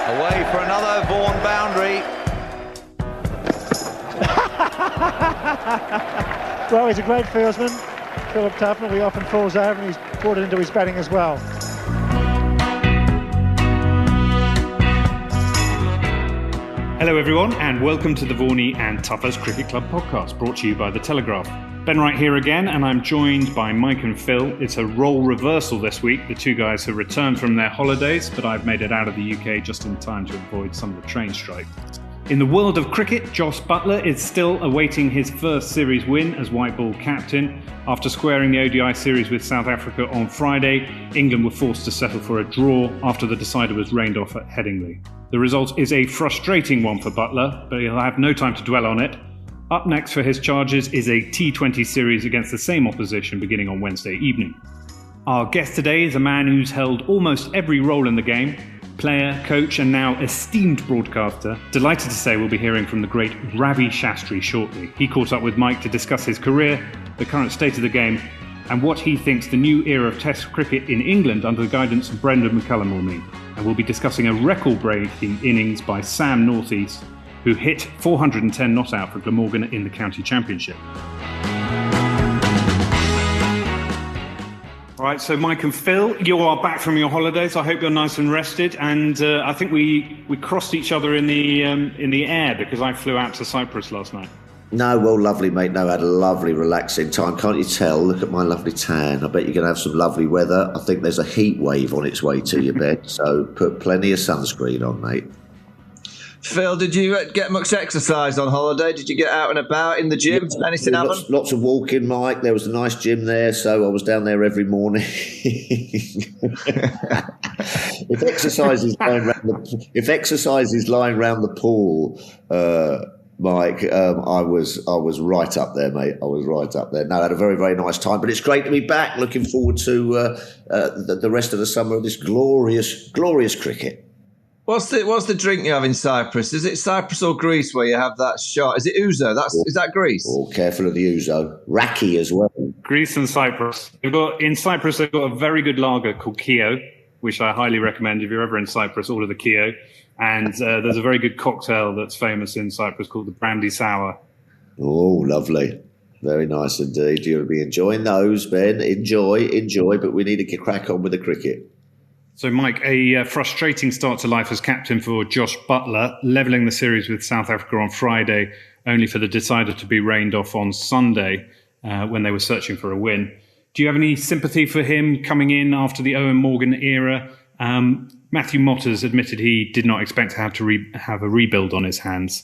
Away for another Vaughan boundary. Well, he's a great fieldsman, Philip Tufner. He often falls over and he's brought it into his batting as well. Hello everyone and welcome to the Vaughany Tuffers Cricket Club podcast, brought to you by the Telegraph. Ben Wright here again, and I'm joined by Mike and Phil. It's a role reversal this week, the two guys who returned from their holidays, but I've made it out of the UK just in time to avoid some of the train strike. In the world of cricket, Jos Buttler is still awaiting his first series win as white ball captain. After squaring the ODI series with South Africa on Friday, England were forced to settle for a draw after the decider was rained off at Headingley. The result is a frustrating one for Buttler, but he'll have no time to dwell on it. Up next for his charges is a T20 series against the same opposition beginning on Wednesday evening. Our guest today is a man who's held almost every role in the game. Player, coach and now esteemed broadcaster. Delighted to say we'll be hearing from the great Ravi Shastri shortly. He caught up with Mike to discuss his career, the current state of the game and what he thinks the new era of Test cricket in England under the guidance of Brendan McCullum will mean. And we'll be discussing a record-breaking innings by Sam Northeast, who hit 410 not out for Glamorgan in the county championship. All right, so Mike and Phil, you are back from your holidays. I hope you're nice and rested. And I think we crossed each other in the air because I flew out to Cyprus last night. No, well, lovely, mate. No, I had a lovely, relaxing time. Can't you tell? Look at my lovely tan. I bet you're going to have some lovely weather. I think there's a heat wave on its way to you, Ben. So put plenty of sunscreen on, mate. Phil, did you get much exercise on holiday? Did you get out and about in the gym? Anything happen? Lots of walking, Mike. There was a nice gym there, so I was down there every morning. If exercise is lying round the pool, Mike, I was right up there, mate. I was right up there. No, I had a very, very nice time. But it's great to be back. Looking forward to the rest of the summer of this glorious, glorious cricket. What's the drink you have in Cyprus? Is it Cyprus or Greece where you have that shot? Is it ouzo? Is that Greece? Oh, careful of the ouzo. Raki as well. Greece and Cyprus. In Cyprus, they've got a very good lager called Kio, which I highly recommend if you're ever in Cyprus. Order the Kio. And there's a very good cocktail that's famous in Cyprus called the brandy sour. Oh, lovely. Very nice indeed. You'll be enjoying those, Ben. Enjoy, but we need to get crack on with the cricket. So, Mike, a frustrating start to life as captain for Jos Buttler, levelling the series with South Africa on Friday, only for the decider to be rained off on Sunday when they were searching for a win. Do you have any sympathy for him coming in after the Owen Morgan era? Matthew Mott has admitted he did not expect to have a rebuild on his hands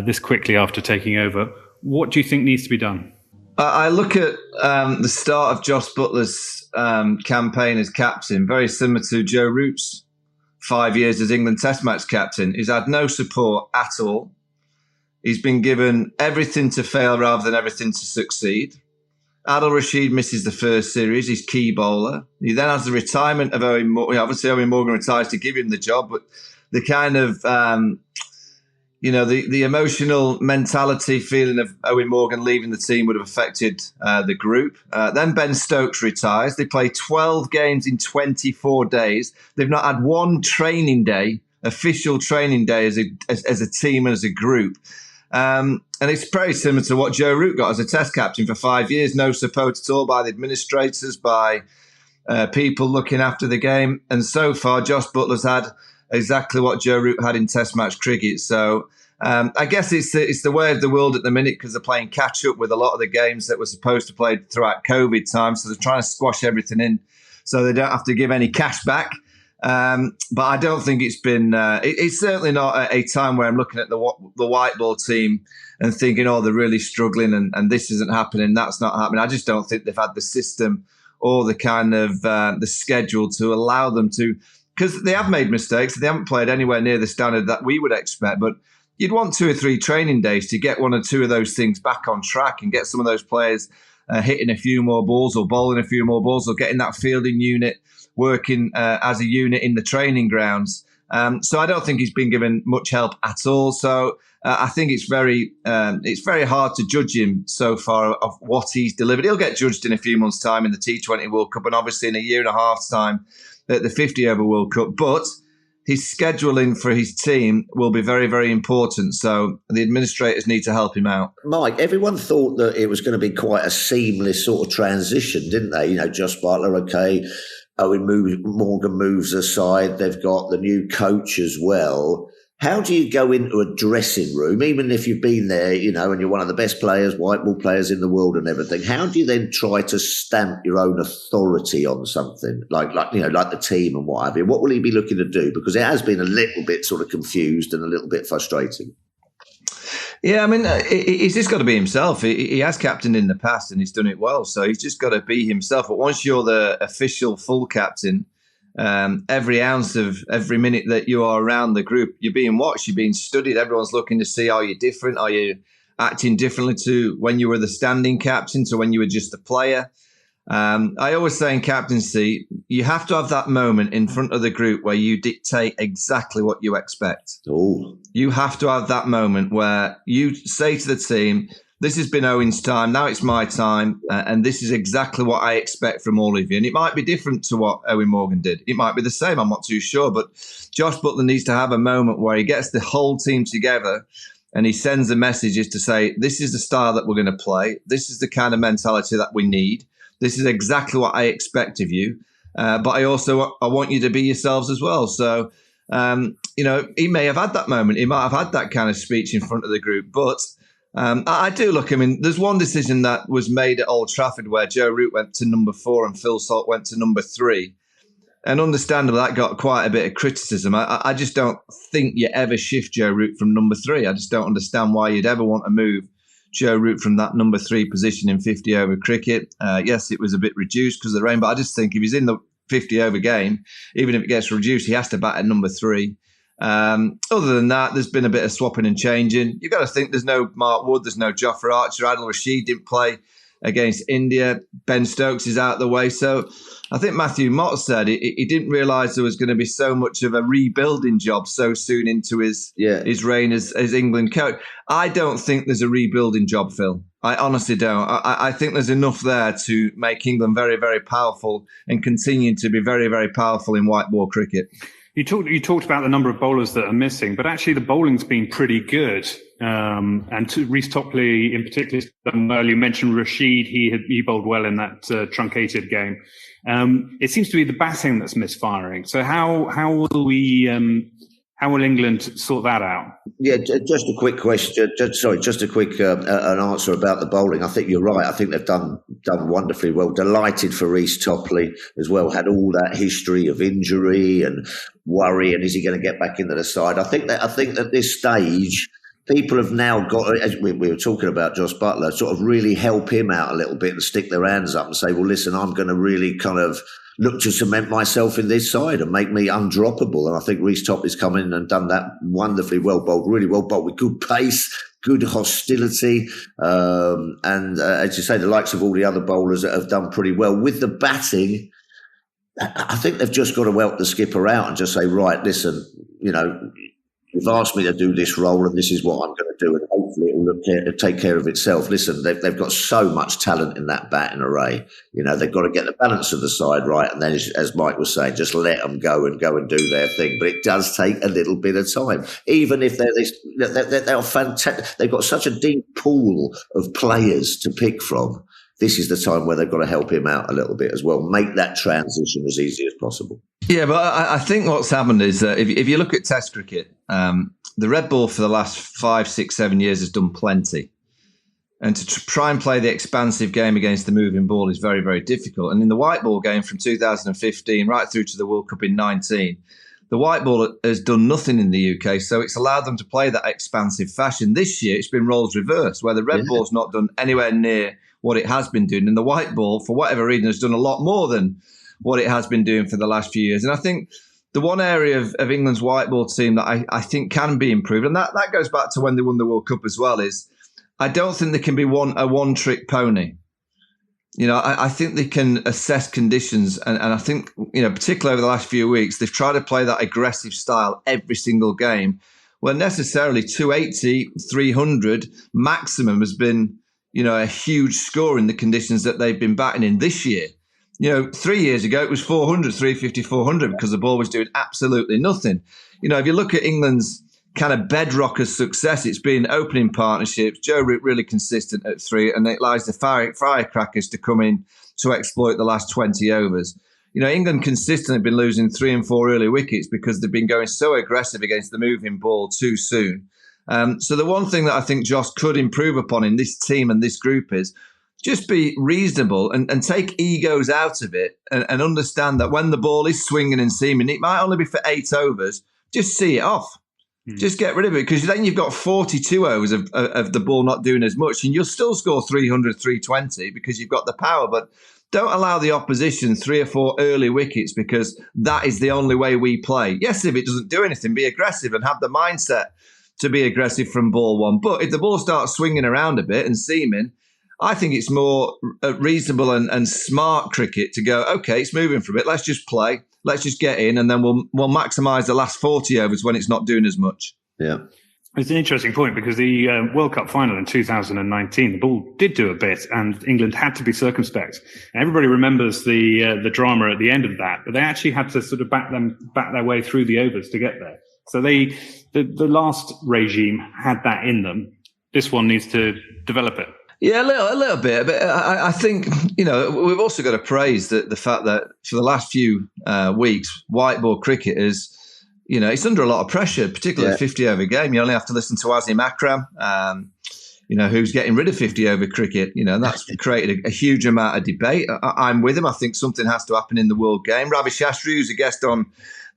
this quickly after taking over. What do you think needs to be done? I look at the start of Jos Buttler's campaign as captain, very similar to Joe Root's 5 years as England Test match captain. He's had no support at all. He's been given everything to fail rather than everything to succeed. Adil Rashid misses the first series, he's key bowler. He then has the retirement of Owen Morgan. Obviously, Owen Morgan retires to give him the job, but the kind of the emotional mentality feeling of Owen Morgan leaving the team would have affected the group. Then Ben Stokes retires. They play 12 games in 24 days. They've not had one training day, official training day as a team and as a group. And it's very similar to what Joe Root got as a Test captain for 5 years. No support at all by the administrators, by people looking after the game. And so far, Jos Buttler's had exactly what Joe Root had in Test match cricket. So I guess it's the way of the world at the minute because they're playing catch up with a lot of the games that were supposed to play throughout COVID time. So they're trying to squash everything in so they don't have to give any cash back. But I don't think it's been. It's certainly not a time where I'm looking at the white ball team and thinking, oh, they're really struggling and this isn't happening, that's not happening. I just don't think they've had the system or the kind of the schedule to allow them to. Because they have made mistakes. They haven't played anywhere near the standard that we would expect. But you'd want 2 or 3 training days to get 1 or 2 of those things back on track and get some of those players hitting a few more balls or bowling a few more balls or getting that fielding unit working as a unit in the training grounds. So I don't think he's been given much help at all. So I think it's very hard to judge him so far of what he's delivered. He'll get judged in a few months' time in the T20 World Cup and obviously in a year and a half's time at the 50-over World Cup. But his scheduling for his team will be very, very important. So the administrators need to help him out. Mike, everyone thought that it was going to be quite a seamless sort of transition, didn't they? Jos Buttler, okay. Morgan moves aside. They've got the new coach as well. How do you go into a dressing room, even if you've been there, and you're one of the best players, white ball players in the world and everything? How do you then try to stamp your own authority on something like the team and what have you? What will he be looking to do? Because it has been a little bit sort of confused and a little bit frustrating. Yeah, I mean, he's just got to be himself. He has captained in the past and he's done it well. So he's just got to be himself. But once you're the official full captain, every ounce of every minute that you are around the group, you're being watched, you're being studied. Everyone's looking to see, are you different? Are you acting differently to when you were the standing captain, to when you were just a player? I always say in captaincy, you have to have that moment in front of the group where you dictate exactly what you expect. Ooh. You have to have that moment where you say to the team, this has been Owen's time, now it's my time, and this is exactly what I expect from all of you. And it might be different to what Owen Morgan did. It might be the same, I'm not too sure. But Jos Buttler needs to have a moment where he gets the whole team together and he sends the messages to say, this is the style that we're going to play. This is the kind of mentality that we need. This is exactly what I expect of you. But I want you to be yourselves as well. So, he may have had that moment. He might have had that kind of speech in front of the group. But I do look, there's one decision that was made at Old Trafford where Joe Root went to number 4 and Phil Salt went to number 3. And understandably, that got quite a bit of criticism. I just don't think you ever shift Joe Root from number 3. I just don't understand why you'd ever want to move Joe Root from that number 3 position in 50-over cricket. Yes, it was a bit reduced because of the rain, but I just think if he's in the 50-over game, even if it gets reduced, he has to bat at number 3. Other than that, there's been a bit of swapping and changing. You've got to think there's no Mark Wood, there's no Jofra Archer. Adil Rashid didn't play against India. Ben Stokes is out of the way. So I think Matthew Mott said he didn't realise there was going to be so much of a rebuilding job so soon into his reign as England coach. I don't think there's a rebuilding job, Phil. I honestly don't. I think there's enough there to make England very, very powerful and continue to be very, very powerful in white ball cricket. You talked about the number of bowlers that are missing, but actually the bowling's been pretty good. And to Reece Topley in particular, you mentioned Rashid. He bowled well in that truncated game. It seems to be the batting that's misfiring. So how will England sort that out? Yeah, just a quick question. Just a quick an answer about the bowling. I think you're right. I think they've done wonderfully well. Delighted for Reece Topley as well. Had all that history of injury and worry, and is he going to get back into the side? I think that at this stage, people have now got, as we were talking about Jos Buttler, sort of really help him out a little bit and stick their hands up and say, well, listen, I'm going to really kind of look to cement myself in this side and make me undroppable. And I think Reece Topley's come in and done that wonderfully well bowled, really well bowled with good pace, good hostility. And as you say, the likes of all the other bowlers that have done pretty well. With the batting, I think they've just got to help the skipper out and just say, right, listen, you've asked me to do this role and this is what I'm going to do, and hopefully it'll take care of itself. Listen, they've got so much talent in that batting array. They've got to get the balance of the side right, and then, as Mike was saying, just let them go and do their thing. But it does take a little bit of time. Even if they're fantastic, they've got such a deep pool of players to pick from. This is the time where they've got to help him out a little bit as well. Make that transition as easy as possible. Yeah, but I think what's happened is that if you look at Test cricket, the red ball for the last 5, 6, 7 years has done plenty. And to try and play the expansive game against the moving ball is very, very difficult. And in the white ball game from 2015 right through to the World Cup in 19, the white ball has done nothing in the UK, so it's allowed them to play that expansive fashion. This year, it's been roles reversed, where the red ball's not done anywhere near what it has been doing. And the white ball, for whatever reason, has done a lot more than what it has been doing for the last few years. And I think the one area of England's white ball team that I think can be improved, and that goes back to when they won the World Cup as well, is I don't think they can be a one-trick pony. I think they can assess conditions. And I think, particularly over the last few weeks, they've tried to play that aggressive style every single game, where necessarily 280, 300 maximum has been, a huge score in the conditions that they've been batting in this year. 3 years ago it was 400, 350, 400 because the ball was doing absolutely nothing. If you look at England's kind of bedrock of success, it's been opening partnerships, Joe Root really consistent at 3, and it allows the firecrackers to come in to exploit the last 20 overs. England consistently been losing 3 and 4 early wickets because they've been going so aggressive against the moving ball too soon. So the one thing that I think Jos could improve upon in this team and this group is just be reasonable and take egos out of it and understand that when the ball is swinging and seaming, it might only be for 8 overs, just see it off. Just get rid of it, because then you've got 42 overs of the ball not doing as much, and you'll still score 300, 320 because you've got the power. But don't allow the opposition 3 or 4 early wickets, because that is the only way we play. Yes, if it doesn't do anything, be aggressive and have the mindset to be aggressive from ball 1. But if the ball starts swinging around a bit and seaming, I think it's more reasonable and smart cricket to go, okay, it's moving for a bit, let's just play. Let's just get in, and then we'll maximise the last 40 overs when it's not doing as much. Yeah. It's an interesting point, because the World Cup final in 2019, the ball did do a bit, and England had to be circumspect. And everybody remembers the drama at the end of that, but they actually had to sort of back their way through the overs to get there. So the last regime had that in them. This one needs to develop it. Yeah, a little bit. But I think, we've also got to praise the fact that for the last few weeks, white ball cricket is, it's under a lot of pressure, particularly a 50-over game. You only have to listen to Azim Akram, who's getting rid of 50-over cricket. That's created a huge amount of debate. I'm with him. I think something has to happen in the world game. Ravi Shastri, who's a guest on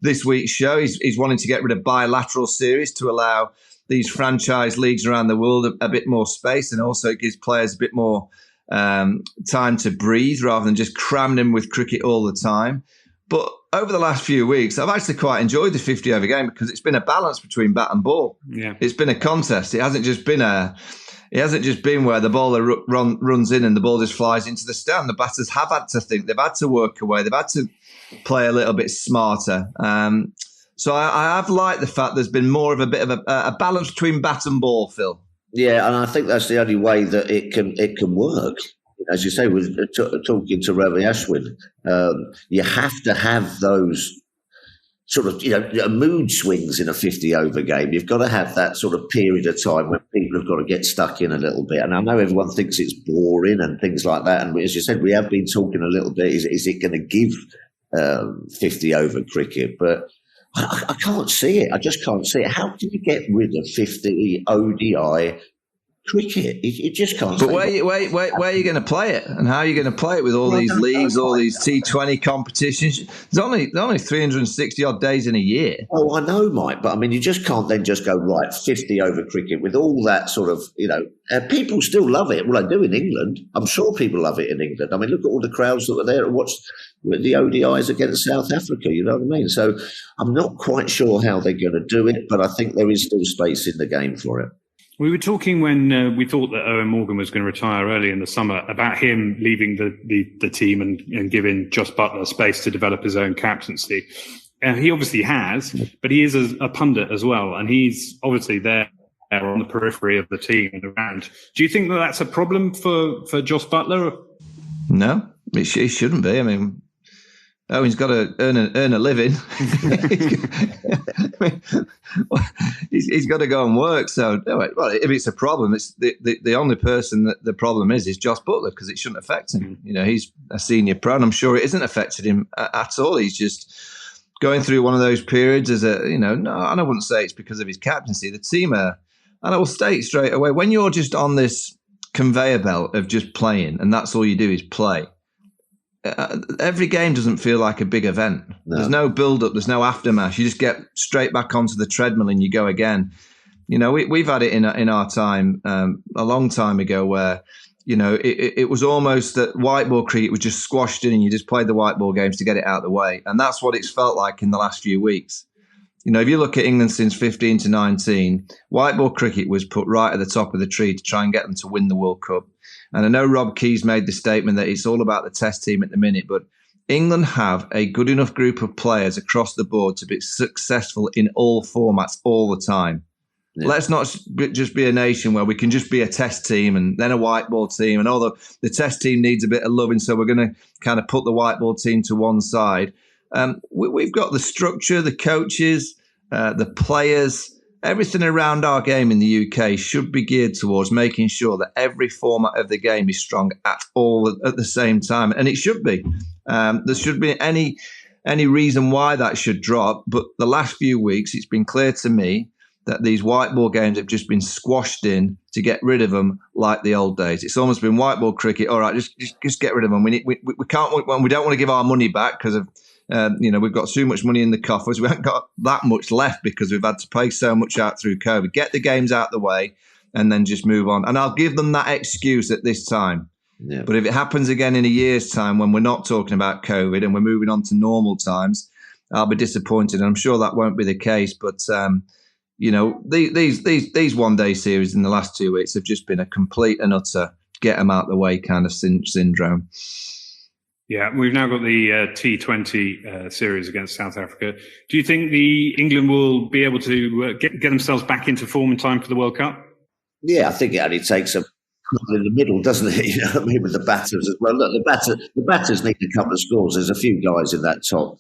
this week's show, he's wanting to get rid of bilateral series to allow these franchise leagues around the world a bit more space, and also it gives players a bit more time to breathe rather than just cramming them with cricket all the time. But over the last few weeks, I've actually quite enjoyed the 50-over game because it's been a balance between bat and ball. Yeah. It's been a contest. It hasn't just been where the bowler runs in and the ball just flies into the stand. The batters have had to think. They've had to work away. They've had to play a little bit smarter. So I have liked the fact there's been more of a bit of a balance between bat and ball, Phil. Yeah, and I think that's the only way that it can work. As you say, we're talking to Ravi Ashwin, you have to have those sort of, mood swings in a 50-over game. You've got to have that sort of period of time when people have got to get stuck in a little bit. And I know everyone thinks it's boring and things like that. And as you said, we have been talking a little bit, is it going to give 50-over cricket? But I can't see it. I just can't see it. How can you get rid of 50 ODI cricket? You just can't. But where are you going to play it, and how are you going to play it with all these leagues, all these T20 competitions? There's only 360 odd days in a year. Oh, I know, Mike, but I mean, you just can't then just go right 50-over cricket with all that sort of, people still love it. Well, they do in England. I'm sure people love it in England. I mean, look at all the crowds that were there and watched the ODIs against South Africa. You know what I mean? So I'm not quite sure how they're going to do it, but I think there is still space in the game for it. We were talking when we thought that Owen Morgan was going to retire early in the summer about him leaving the team and giving Jos Buttler space to develop his own captaincy. He obviously has, but he is a pundit as well, and he's obviously there on the periphery of the team and around. Do you think that that's a problem for Jos Buttler? No, it shouldn't be. I mean, Owen's got to earn a living. He's got to go and work. So, well, if it's a problem, it's the only person that the problem is Jos Buttler, because it shouldn't affect him. He's a senior pro, and I'm sure it isn't affected him at all. He's just going through one of those periods as no, and I wouldn't say it's because of his captaincy. The team and I will state straight away, when you're just on this conveyor belt of just playing, and that's all you do is play. Every game doesn't feel like a big event. No. There's no build-up. There's no aftermath. You just get straight back onto the treadmill and you go again. We've had it in our time a long time ago where, it was almost that white ball cricket was just squashed in and you just played the white ball games to get it out of the way. And that's what it's felt like in the last few weeks. If you look at England since 15 to 19, white ball cricket was put right at the top of the tree to try and get them to win the World Cup. And I know Rob Key's made the statement that it's all about the test team at the minute, but England have a good enough group of players across the board to be successful in all formats all the time. Let's not just be a nation where we can just be a test team and then a white ball team. And although the test team needs a bit of loving, so we're going to kind of put the white ball team to one side. We've got the structure, the coaches, the players, everything around our game in the UK should be geared towards making sure that every format of the game is strong at the same time. And it should be. There should be any reason why that should drop. But the last few weeks, it's been clear to me that these white ball games have just been squashed in to get rid of them like the old days. It's almost been white ball cricket. All right, just get rid of them. We don't want to give our money back because of we've got too much money in the coffers. We haven't got that much left because we've had to pay so much out through COVID. Get the games out of the way and then just move on. And I'll give them that excuse at this time. Yeah. But if it happens again in a year's time when we're not talking about COVID and we're moving on to normal times, I'll be disappointed. And I'm sure that won't be the case. But these one-day series in the last 2 weeks have just been a complete and utter get them out the way kind of syndrome. Yeah, we've now got the T20 series against South Africa. Do you think England will be able to get themselves back into form in time for the World Cup? Yeah, I think it only takes a couple in the middle, doesn't it? You know what I mean, with the batters as well. Look, the batters need a couple of scores. There's a few guys in that top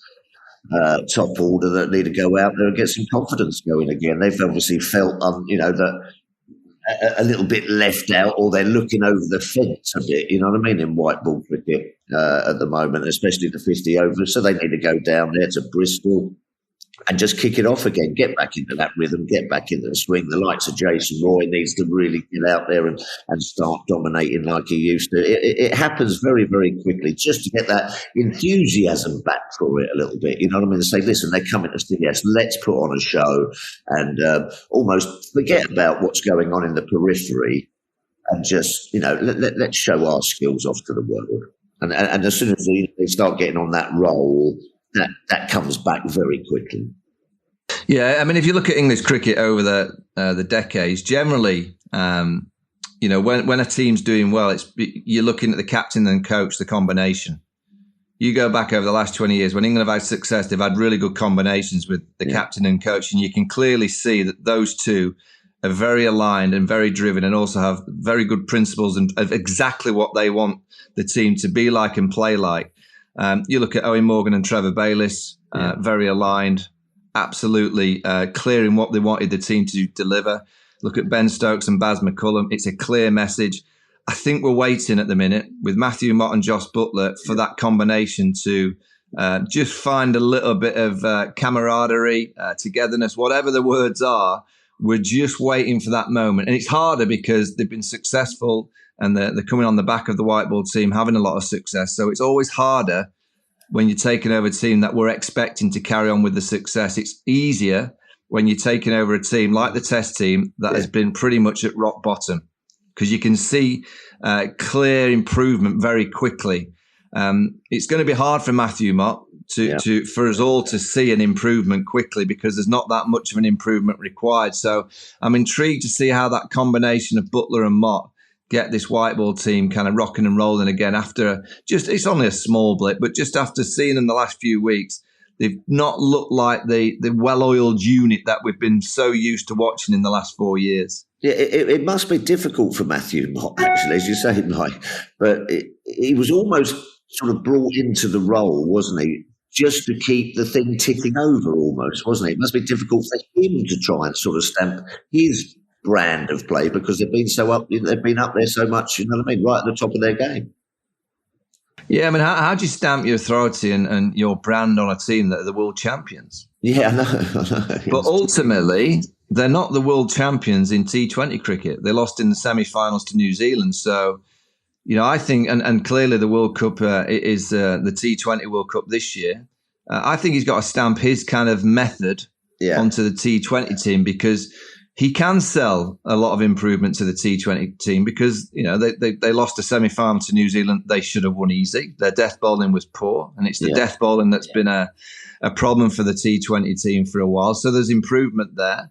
order that need to go out there and get some confidence going again. They've obviously felt, that a little bit left out, or they're looking over the fence a bit, you know what I mean, in white ball cricket at the moment, especially the 50 overs. So they need to go down there to Bristol and just kick it off again, get back into that rhythm, get back into the swing. The likes of Jason Roy needs to really get out there and start dominating like he used to. It happens very, very quickly, just to get that enthusiasm back for it a little bit. You know what I mean? To say, listen, they're coming to see us, let's put on a show and almost forget about what's going on in the periphery and just, let's show our skills off to the world. And as soon as they start getting on that roll, that comes back very quickly. Yeah, I mean, if you look at English cricket over the decades, generally, when a team's doing well, you're looking at the captain and coach, the combination. You go back over the last 20 years, when England have had success, they've had really good combinations with the captain and coach, and you can clearly see that those two are very aligned and very driven and also have very good principles of exactly what they want the team to be like and play like. You look at Owen Morgan and Trevor Bayliss, very aligned, absolutely clear in what they wanted the team to deliver. Look at Ben Stokes and Baz McCullum. It's a clear message. I think we're waiting at the minute with Matthew Mott and Jos Buttler for that combination to just find a little bit of camaraderie, togetherness, whatever the words are. We're just waiting for that moment. And it's harder because they've been successful and they're coming on the back of the white ball team, having a lot of success. So it's always harder when you're taking over a team that we're expecting to carry on with the success. It's easier when you're taking over a team like the Test team that has been pretty much at rock bottom, because you can see clear improvement very quickly. It's going to be hard for Matthew Mott for us all to see an improvement quickly because there's not that much of an improvement required. So I'm intrigued to see how that combination of Buttler and Mott get this white ball team kind of rocking and rolling again after it's only a small blip, but just after seeing them the last few weeks, they've not looked like the well-oiled unit that we've been so used to watching in the last 4 years. Yeah, it must be difficult for Matthew Mott, actually, as you say, Mike. But he was almost sort of brought into the role, wasn't he? Just to keep the thing ticking over almost, wasn't it? It must be difficult for him to try and sort of stamp his brand of play because they've been up there so much, you know what I mean, right at the top of their game. Yeah, I mean, how do you stamp your authority and your brand on a team that are the world champions? Yeah, I know. But ultimately, they're not the world champions in T20 cricket. They lost in the semi-finals to New Zealand. So, I think, and clearly the World Cup is the T20 World Cup this year. I think he's got to stamp his kind of method onto the T20 team because he can sell a lot of improvement to the T20 team because, they lost a semi-final to New Zealand. They should have won easy. Their death bowling was poor, and it's the death bowling that's been a problem for the T20 team for a while. So there's improvement there.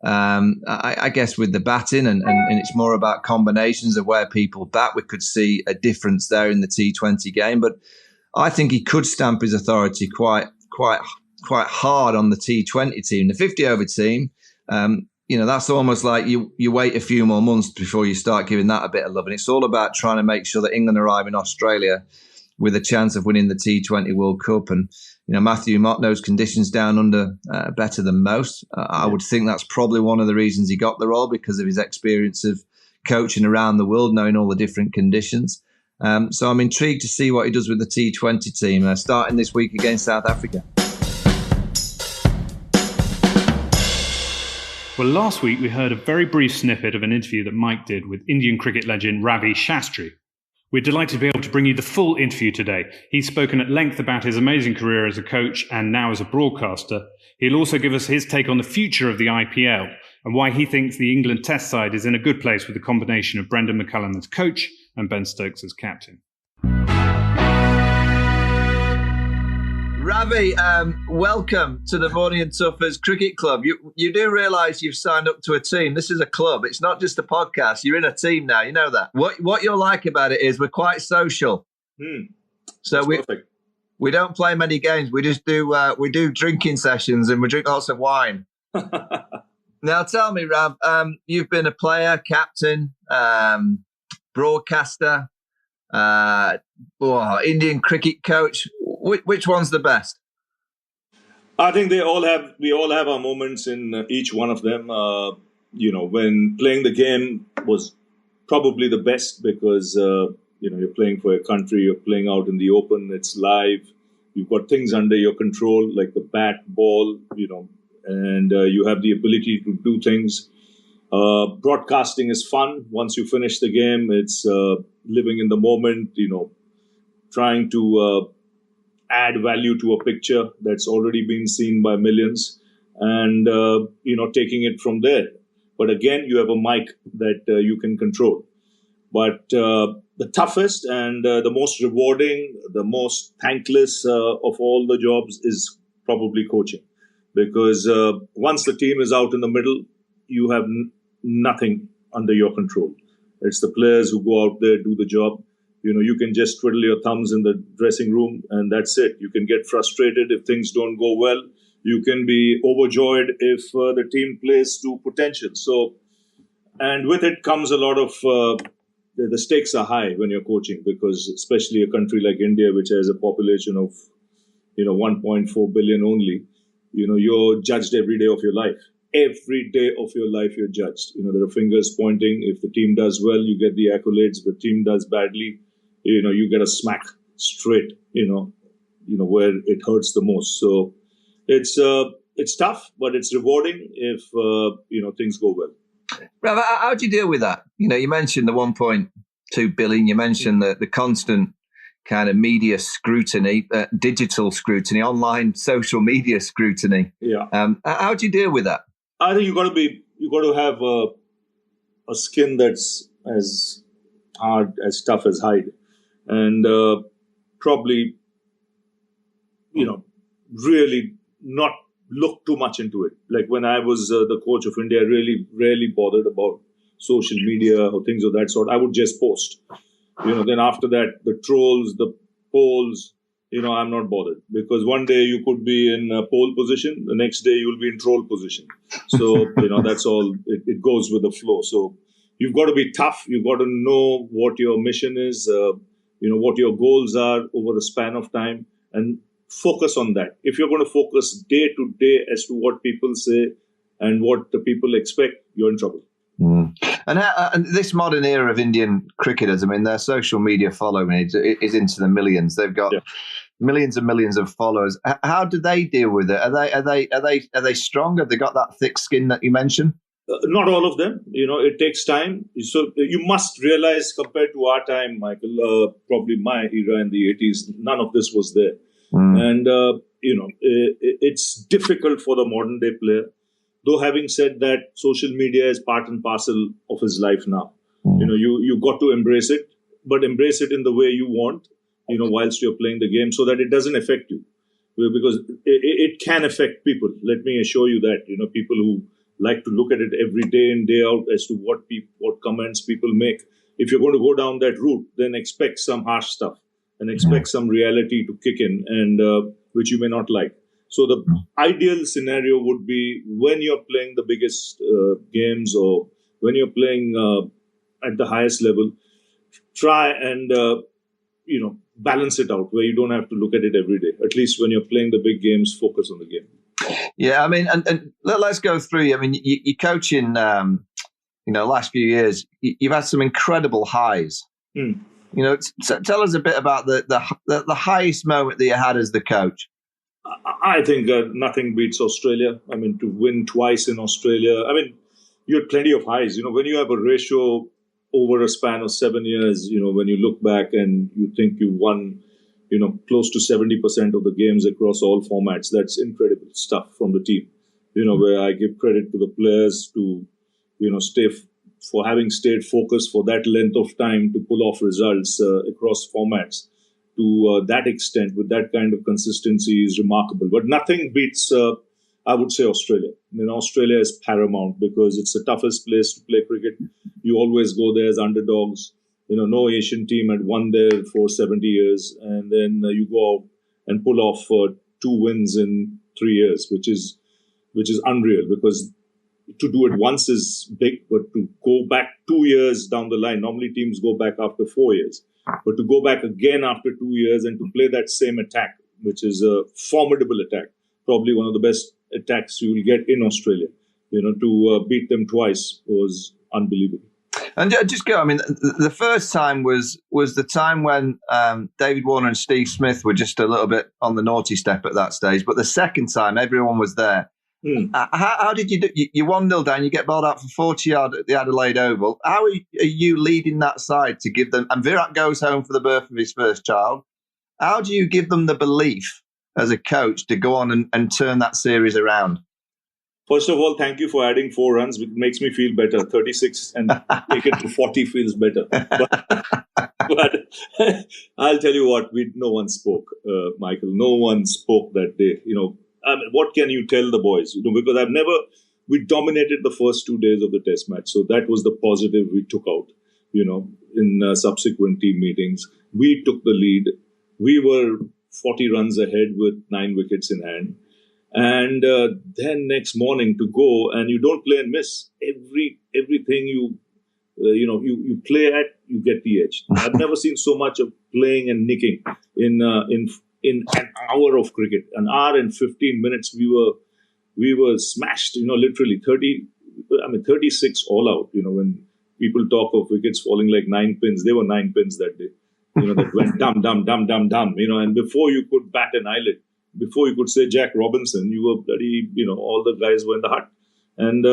I guess with the batting and it's more about combinations of where people bat, we could see a difference there in the T20 game. But I think he could stamp his authority quite hard on the T20 team. The 50 over team, that's almost like you wait a few more months before you start giving that a bit of love. And it's all about trying to make sure that England arrive in Australia with a chance of winning the T20 World Cup. And, Matthew Mott knows conditions down under better than most. I would think that's probably one of the reasons he got the role, because of his experience of coaching around the world, knowing all the different conditions. So I'm intrigued to see what he does with the T20 team, starting this week against South Africa. Well, last week we heard a very brief snippet of an interview that Mike did with Indian cricket legend Ravi Shastri. We're delighted to be able to bring you the full interview today. He's spoken at length about his amazing career as a coach and now as a broadcaster. He'll also give us his take on the future of the IPL and why he thinks the England Test side is in a good place with the combination of Brendan McCullum as coach and Ben Stokes as captain. Ravi, welcome to the Vaughany Tuffers Cricket Club. You do realise you've signed up to a team. This is a club. It's not just a podcast. You're in a team now. You know that. What you'll like about it is we're quite social. So we don't play many games. We just do drinking sessions, and we drink lots of wine. Now tell me, Rav, you've been a player, captain, broadcaster, Indian cricket coach. Which one's the best? I think we all have our moments in each one of them. When playing the game was probably the best because, you're playing for a country, you're playing out in the open, it's live, you've got things under your control like the bat, ball, and you have the ability to do things. Broadcasting is fun. Once you finish the game, it's living in the moment, trying to add value to a picture that's already been seen by millions and, taking it from there. But again, you have a mic that you can control. But the toughest and the most rewarding, the most thankless of all the jobs is probably coaching. Because once the team is out in the middle, you have nothing under your control. It's the players who go out there, do the job. You can just twiddle your thumbs in the dressing room and that's it. You can get frustrated if things don't go well. You can be overjoyed if the team plays to potential. So, and with it comes a lot of, the stakes are high when you're coaching because especially a country like India, which has a population of, 1.4 billion only, you're judged every day of your life. Every day of your life, you're judged. There are fingers pointing. If the team does well, you get the accolades. If the team does badly, you get a smack straight, where it hurts the most. So it's tough, but it's rewarding if, things go well. Rav, how do you deal with that? You mentioned the 1.2 billion, you mentioned the constant kind of media scrutiny, digital scrutiny, online social media scrutiny. Yeah. How do you deal with that? I think you got to have a skin that's as hard, as tough as hide. And probably, really not look too much into it. Like when I was the coach of India, I really rarely bothered about social media or things of that sort. I would just post. Then after that, the trolls, the polls, I'm not bothered. Because one day you could be in pole position, the next day you'll be in troll position. So, that's all. It goes with the flow. So you've got to be tough. You've got to know what your mission is. What your goals are over a span of time and focus on that. If you're going to focus day to day as to what people say and what the people expect, you're in trouble. And this modern era of Indian cricketers, their social media following is into the millions. They've got millions and millions of followers. How do they deal with it? Are they strong? Have they got that thick skin that you mentioned? Not all of them. It takes time. So you must realize, compared to our time, Michael, probably my era in the 80s, none of this was there. And, it's difficult for the modern day player. Though having said that, social media is part and parcel of his life now. You got to embrace it, but embrace it in the way you want, whilst you're playing the game so that it doesn't affect you. Because it can affect people. Let me assure you that, people who like to look at it every day in, day out as to what comments people make. If you're going to go down that route, then expect some harsh stuff and expect some reality to kick in, and which you may not like. So the ideal scenario would be when you're playing the biggest games, or when you're playing at the highest level, try and balance it out where you don't have to look at it every day. At least when you're playing the big games, focus on the game. Yeah, I mean, and let's go through. I mean, you're coaching, last few years, you've had some incredible highs. Tell us a bit about the highest moment that you had as the coach. I think nothing beats Australia. I mean, to win twice in Australia. I mean, you had plenty of highs. When you have a ratio over a span of 7 years, when you look back and you think you won, close to 70% of the games across all formats, that's incredible stuff from the team. Where I give credit to the players to, for having stayed focused for that length of time to pull off results across formats to that extent with that kind of consistency is remarkable. But nothing beats, I would say, Australia. Australia is paramount because it's the toughest place to play cricket. You always go there as underdogs. No Asian team had won there for 70 years. And then you go out and pull off 2 wins in 3 years, which is unreal, because to do it once is big, but to go back 2 years down the line, normally teams go back after 4 years. But to go back again after 2 years and to play that same attack, which is a formidable attack, probably one of the best attacks you will get in Australia, to beat them twice was unbelievable. And just go, I mean, the first time was the time when David Warner and Steve Smith were just a little bit on the naughty step at that stage. But the second time, everyone was there. How did you do? You 1-0 down, you get bowled out for 40 yards at the Adelaide Oval. How are you leading that side to give them? And Virat goes home for the birth of his first child. How do you give them the belief as a coach to go on and turn that series around? First of all, thank you for adding 4 runs. It makes me feel better. 36 and take it to 40 feels better. But I'll tell you what, no one spoke, Michael. No one spoke that day. I mean, what can you tell the boys? Because we dominated the first 2 days of the test match. So that was the positive we took out, in subsequent team meetings. We took the lead. We were 40 runs ahead with 9 wickets in hand. And then next morning to go, and you don't play and miss. Everything you play at, you get the edge. I've never seen so much of playing and nicking in an hour of cricket. An hour and 15 minutes, we were smashed. Literally 36 all out. When people talk of wickets falling like 9 pins, they were 9 pins that day. That went dum dum dum dum dum. And before you could bat an eyelid, before you could say Jack Robinson, you were bloody, all the guys were in the hut. And,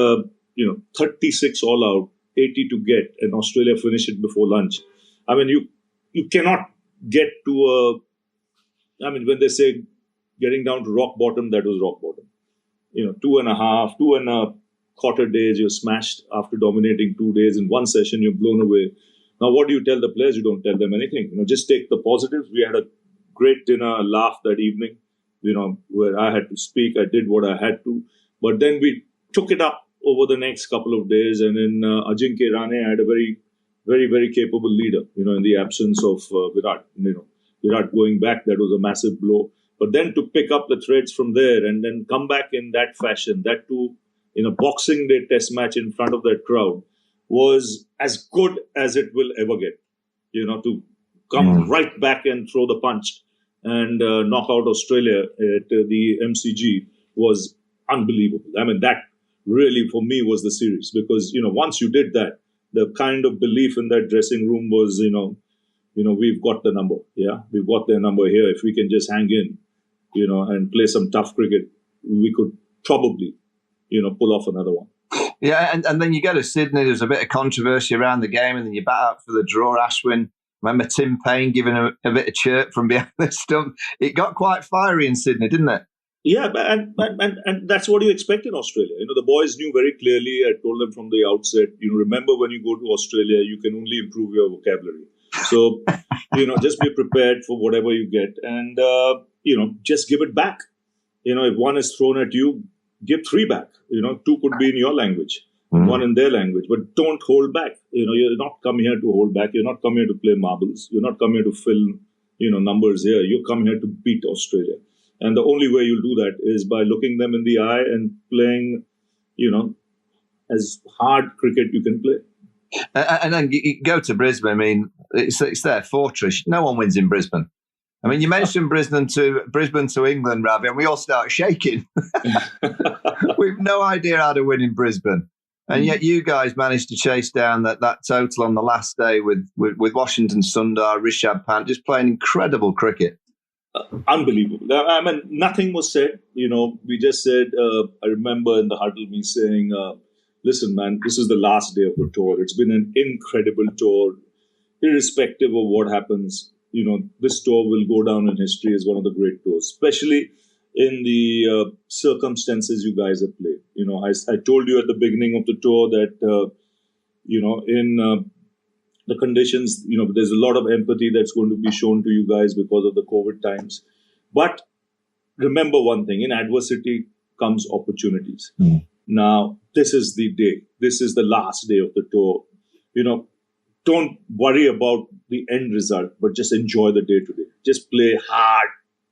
36 all out, 80 to get, and Australia finished it before lunch. I mean, you cannot get to when they say getting down to rock bottom, that was rock bottom. 2 and a quarter days, you're smashed after dominating 2 days. In one session, you're blown away. Now, what do you tell the players? You don't tell them anything. Just take the positives. We had a great dinner, a laugh that evening. Where I had to speak. I did what I had to. But then we took it up over the next couple of days. And in Ajinkya Rahane, I had a very, very, very capable leader, in the absence of Virat. Virat going back, that was a massive blow. But then to pick up the threads from there and then come back in that fashion, that too in a Boxing Day test match in front of that crowd, was as good as it will ever get. To come right back and throw the punch and knock out Australia at the MCG was unbelievable. I mean, that really for me was the series, because, once you did that, the kind of belief in that dressing room was, we've got the number. Yeah, we've got their number here. If we can just hang in, and play some tough cricket, we could probably, pull off another one. Yeah, and then you go to Sydney, there's a bit of controversy around the game, and then you bat out for the draw, Ashwin. Remember Tim Payne giving a bit of chirp from behind the stump? It got quite fiery in Sydney, didn't it? Yeah, and that's what you expect in Australia. The boys knew very clearly. I told them from the outset, remember when you go to Australia, you can only improve your vocabulary. So, just be prepared for whatever you get and, just give it back. If one is thrown at you, give 3 back. 2 could be in your language, 1 in their language, but don't hold back. You're not come here to hold back. You're not come here to play marbles. You're not come here to fill, numbers here. You come here to beat Australia. And the only way you'll do that is by looking them in the eye and playing, as hard cricket you can play. And then you go to Brisbane. I mean, it's their fortress. No one wins in Brisbane. I mean, you mentioned Brisbane to England, Ravi, and we all start shaking. We've no idea how to win in Brisbane. And yet you guys managed to chase down that total on the last day with Washington Sundar, Rishabh Pant, just playing incredible cricket. Unbelievable. I mean, nothing was said. We just said, I remember in the huddle me saying, listen, man, this is the last day of the tour. It's been an incredible tour. Irrespective of what happens, this tour will go down in history as one of the great tours, especially in the circumstances you guys have played. I told you at the beginning of the tour that, in the conditions, there's a lot of empathy that's going to be shown to you guys because of the COVID times. But remember one thing, in adversity comes opportunities. Now, this is the day. This is the last day of the tour. Don't worry about the end result, but just enjoy the day today. Just play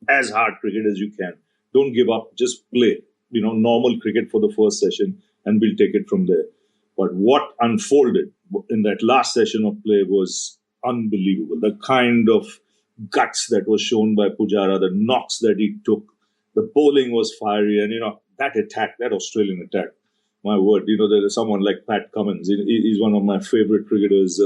as hard cricket as you can. Don't give up. Just play, normal cricket for the first session, and we'll take it from there. But what unfolded in that last session of play was unbelievable. The kind of guts that was shown by Pujara, the knocks that he took, the bowling was fiery, and that attack, that Australian attack. My word, there's someone like Pat Cummins. He's one of my favorite cricketers,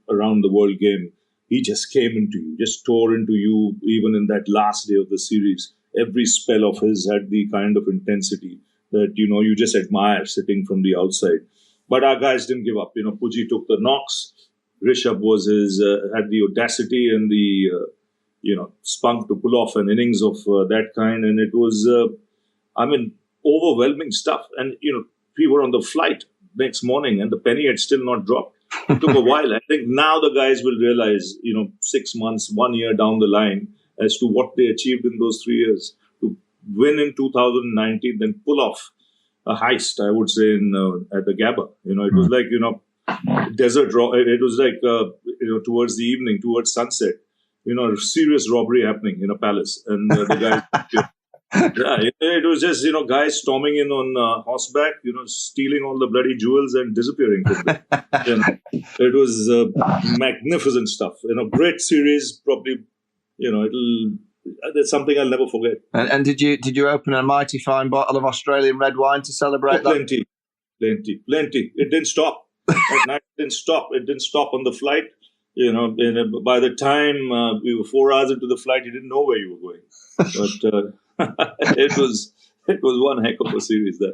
around the world game. He just came into you, just tore into you, even in that last day of the series. Every spell of his had the kind of intensity that, you just admire sitting from the outside. But our guys didn't give up. Puji took the knocks. Rishabh had the audacity and the, spunk to pull off an innings of that kind. And it was, overwhelming stuff. And, we were on the flight next morning and the penny had still not dropped. It took a while. I think now the guys will realize, 6 months, 1 year down the line as to what they achieved in those 3 years. To win in 2019, then pull off a heist, I would say, at the Gabba. It was like, desert, it was like, towards the evening, towards sunset, serious robbery happening in a palace. And the guys... Yeah, it was just, guys storming in on horseback, stealing all the bloody jewels and disappearing. It was magnificent stuff. Great series, probably, that's something I'll never forget. And did you open a mighty fine bottle of Australian red wine to celebrate that? Plenty. It didn't stop. At night, it didn't stop. It didn't stop on the flight. By the time we were 4 hours into the flight, you didn't know where you were going. But... it was one heck of a series there.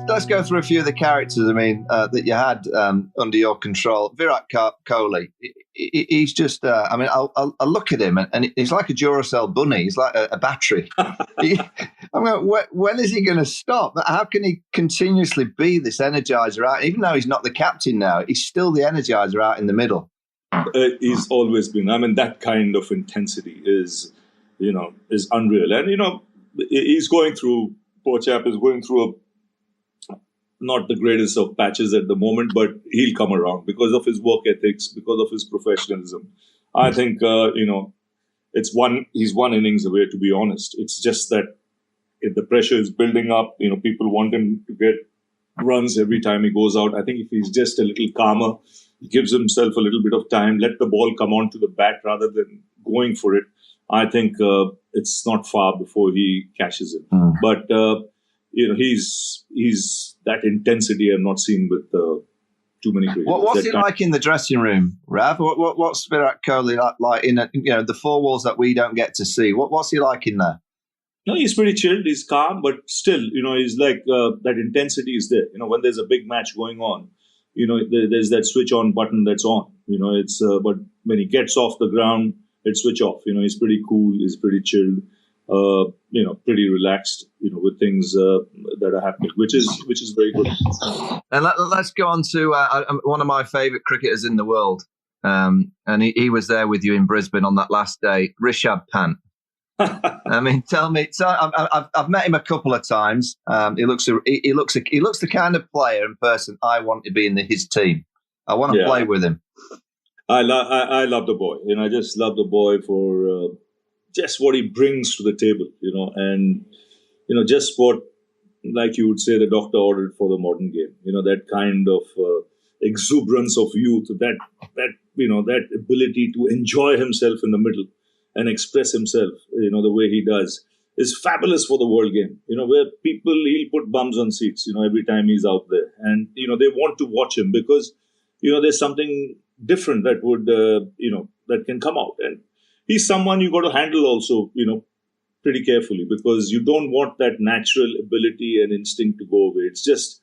Let's go through a few of the characters, that you had under your control. Virat Kohli, he's just, I look at him and he's like a Duracell bunny. He's like a battery. When is he going to stop? How can he continuously be this energizer out? Even though he's not the captain now, he's still the energizer out in the middle. He's always been. That kind of intensity is unreal. And, he's going through, poor chap is going through not the greatest of patches at the moment, but he'll come around because of his work ethics, because of his professionalism. I think, he's one innings away, to be honest. It's just that if the pressure is building up, people want him to get runs every time he goes out. I think if he's just a little calmer, gives himself a little bit of time, let the ball come onto the bat rather than going for it, I think it's not far before he cashes it. But, he's that intensity I've not seen with too many cricketers. What's he like in the dressing room, Rav? What's Virat Kohli like in the four walls that we don't get to see? What's he like in there? No, he's pretty chilled. He's calm, but still, he's like that intensity is there. When there's a big match going on, there's that switch on button that's on. It's but when he gets off the ground, it's switch off. He's pretty cool. He's pretty chilled. Pretty relaxed. With things that are happening, which is very good. And let's go on to one of my favourite cricketers in the world, and he was there with you in Brisbane on that last day, Rishabh Pant. Tell me. So I've met him a couple of times. He looks the kind of player and person I want to be in his team. I want to play with him. I love the boy. I just love the boy for just what he brings to the table. And just what, like you would say, the doctor ordered for the modern game. That kind of exuberance of youth, that ability to enjoy himself in the middle and express himself, the way he does, is fabulous for the world game. Where he'll put bums on seats, every time he's out there, and they want to watch him because there's something different that would that can come out, and he's someone you got to handle also, pretty carefully, because you don't want that natural ability and instinct to go away. It's just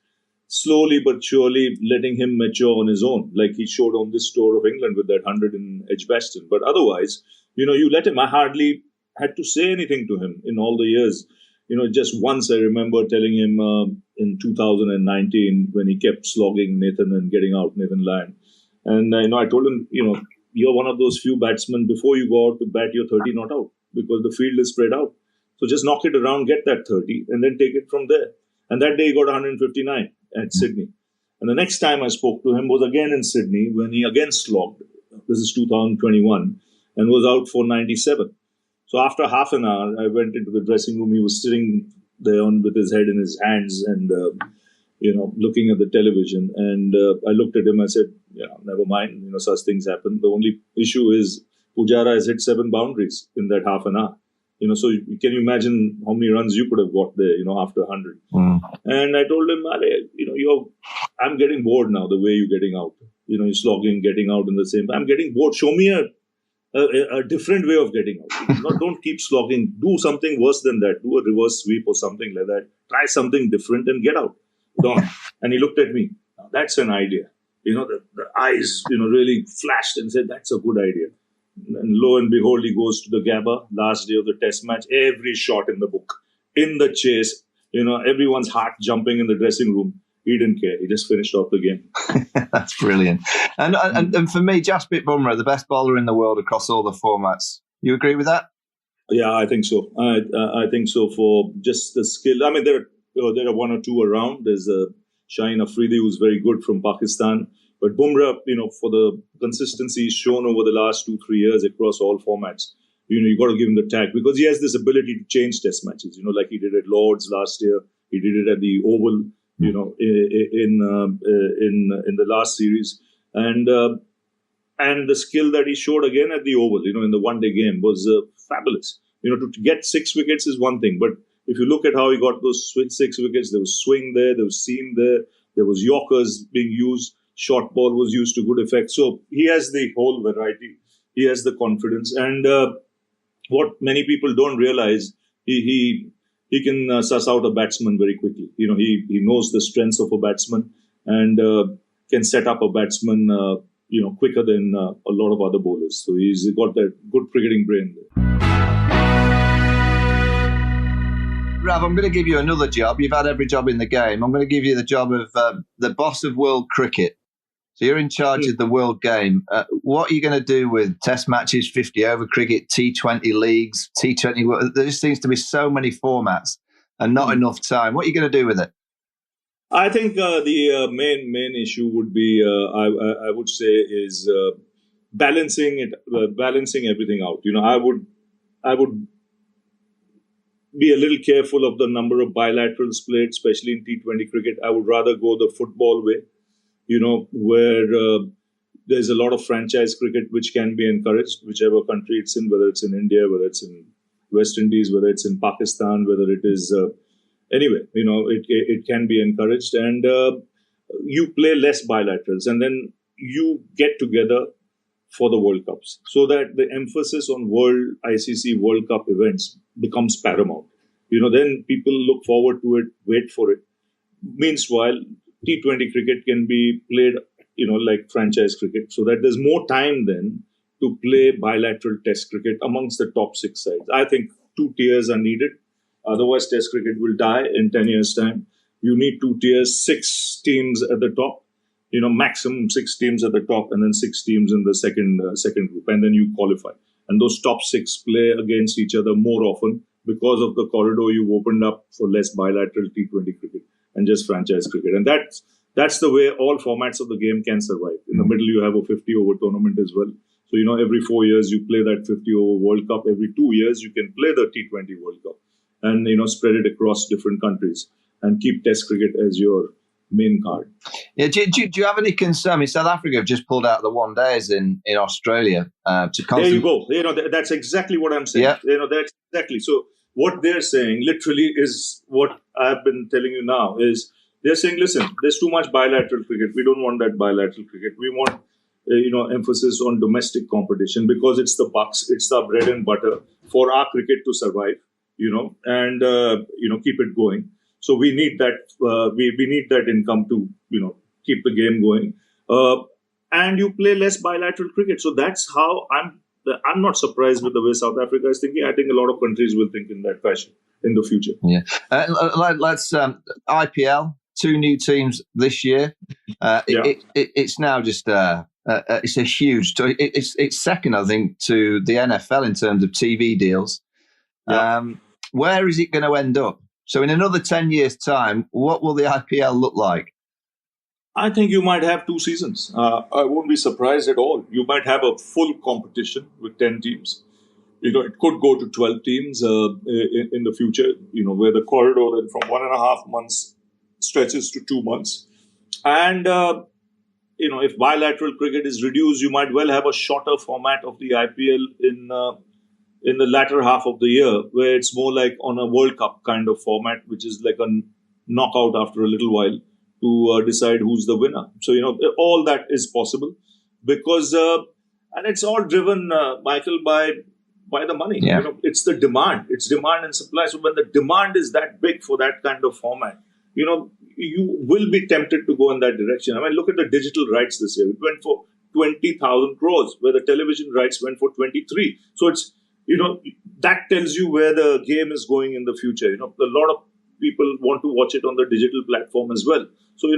slowly but surely letting him mature on his own, like he showed on this tour of England with that 100 in Edgbaston. But otherwise, you let him. I hardly had to say anything to him in all the years. Just once I remember telling him in 2019 when he kept slogging Nathan Lyon. And I told him, you're one of those few batsmen, before you go out to bat, you're 30 not out, because the field is spread out. So just knock it around, get that 30, and then take it from there. And that day he got 159 at Sydney. And the next time I spoke to him was again in Sydney, when he again slogged. This is 2021, and was out for 97. So after half an hour, I went into the dressing room. He was sitting there with his head in his hands and, looking at the television. And I looked at him. I said, never mind. Such things happen. The only issue is Pujara has hit 7 boundaries in that half an hour. So can you imagine how many runs you could have got there, after 100? And I told him, I'm getting bored now, the way you're getting out. You're slogging, getting out in the same. I'm getting bored. Show me a different way of getting out. Don't keep slogging. Do something worse than that. Do a reverse sweep or something like that. Try something different and get out. Don't. And he looked at me. Now, that's an idea. The eyes, really flashed and said, that's a good idea. And lo and behold, he goes to the Gabba, last day of the test match. Every shot in the book, in the chase, everyone's heart jumping in the dressing room. He didn't care. He just finished off the game. That's brilliant. And for me, Jasprit Bumrah, the best bowler in the world across all the formats. You agree with that? Yeah, I think so. I think so, for just the skill. I mean, there are one or two around. There's Shaheen Afridi, who's very good from Pakistan. But Bumrah, for the consistency he's shown over the last 2-3 years across all formats, you got to give him the tag, because he has this ability to change test matches. Like he did at Lord's last year. He did it at the Oval. In the last series, and the skill that he showed again at the Oval, in the one-day game was fabulous. To get 6 wickets is one thing, but if you look at how he got those 6 wickets, there was swing there was seam there was Yorkers being used, short ball was used to good effect. So he has the whole variety, he has the confidence, and what many people don't realize, he can suss out a batsman very quickly. He knows the strengths of a batsman and can set up a batsman, quicker than a lot of other bowlers. So he's got that good cricketing brain there. Rav, I'm going to give you another job. You've had every job in the game. I'm going to give you the job of the boss of world cricket. So you're in charge of the world game. What are you going to do with test matches, 50-over cricket, T20 leagues, T20? There just seems to be so many formats and not enough time. What are you going to do with it? I think the main issue would be, I would say, is balancing everything out. I would be a little careful of the number of bilaterals played, especially in T20 cricket. I would rather go the football way. Where there's a lot of franchise cricket which can be encouraged, whichever country it's in, whether it's in India, whether it's in West Indies, whether it's in Pakistan, whether it is anyway, it can be encouraged, and you play less bilaterals, and then you get together for the World Cups, so that the emphasis on ICC World Cup events becomes paramount. Then people look forward to it, wait for it. Meanwhile, T20 cricket can be played, like franchise cricket, so that there's more time then to play bilateral test cricket amongst the top 6 sides. I think 2 tiers are needed. Otherwise, test cricket will die in 10 years' time. You need 2 tiers, 6 teams at the top, maximum 6 teams at the top, and then 6 teams in the second group, and then you qualify. And those top 6 play against each other more often because of the corridor you've opened up for less bilateral T20 cricket and just franchise cricket. And That's the way all formats of the game can survive. In the middle, you have a 50-over tournament as well. So, every 4 years you play that 50-over World Cup. Every 2 years you can play the T20 World Cup and, spread it across different countries and keep Test cricket as your main card. Yeah, do you have any concern? I mean, South Africa have just pulled out the one days in Australia There you go. That's exactly what I'm saying. Yeah. That's exactly. So what they're saying literally is what I've been telling you now is they're saying, listen, there's too much bilateral cricket. We don't want that bilateral cricket. We want, emphasis on domestic competition because it's the bucks, it's the bread and butter for our cricket to survive, and, keep it going. So we need that. We need that income to keep the game going, and you play less bilateral cricket. So that's how I'm not surprised with the way South Africa is thinking. I think a lot of countries will think in that fashion in the future. Yeah, let's IPL. 2 new teams this year. It's now just it's a huge. It's second, I think, to the NFL in terms of TV deals. Yeah. Where is it going to end up? So in another 10 years' time, what will the IPL look like? I think you might have 2 seasons. I won't be surprised at all. You might have a full competition with 10 teams. It could go to 12 teams in the future, where the corridor then from 1.5 months stretches to 2 months. And, if bilateral cricket is reduced, you might well have a shorter format of the IPL in the latter half of the year, where it's more like on a World Cup kind of format, which is like a knockout after a little while to decide who's the winner. So, all that is possible because, and it's all driven, Michael, by the money. Yeah. It's the demand. It's demand and supply. So when the demand is that big for that kind of format, you will be tempted to go in that direction. I mean, look at the digital rights this year. It went for 20,000 crores, where the television rights went for 23. So it's, that tells you where the game is going in the future. A lot of people want to watch it on the digital platform as well. So,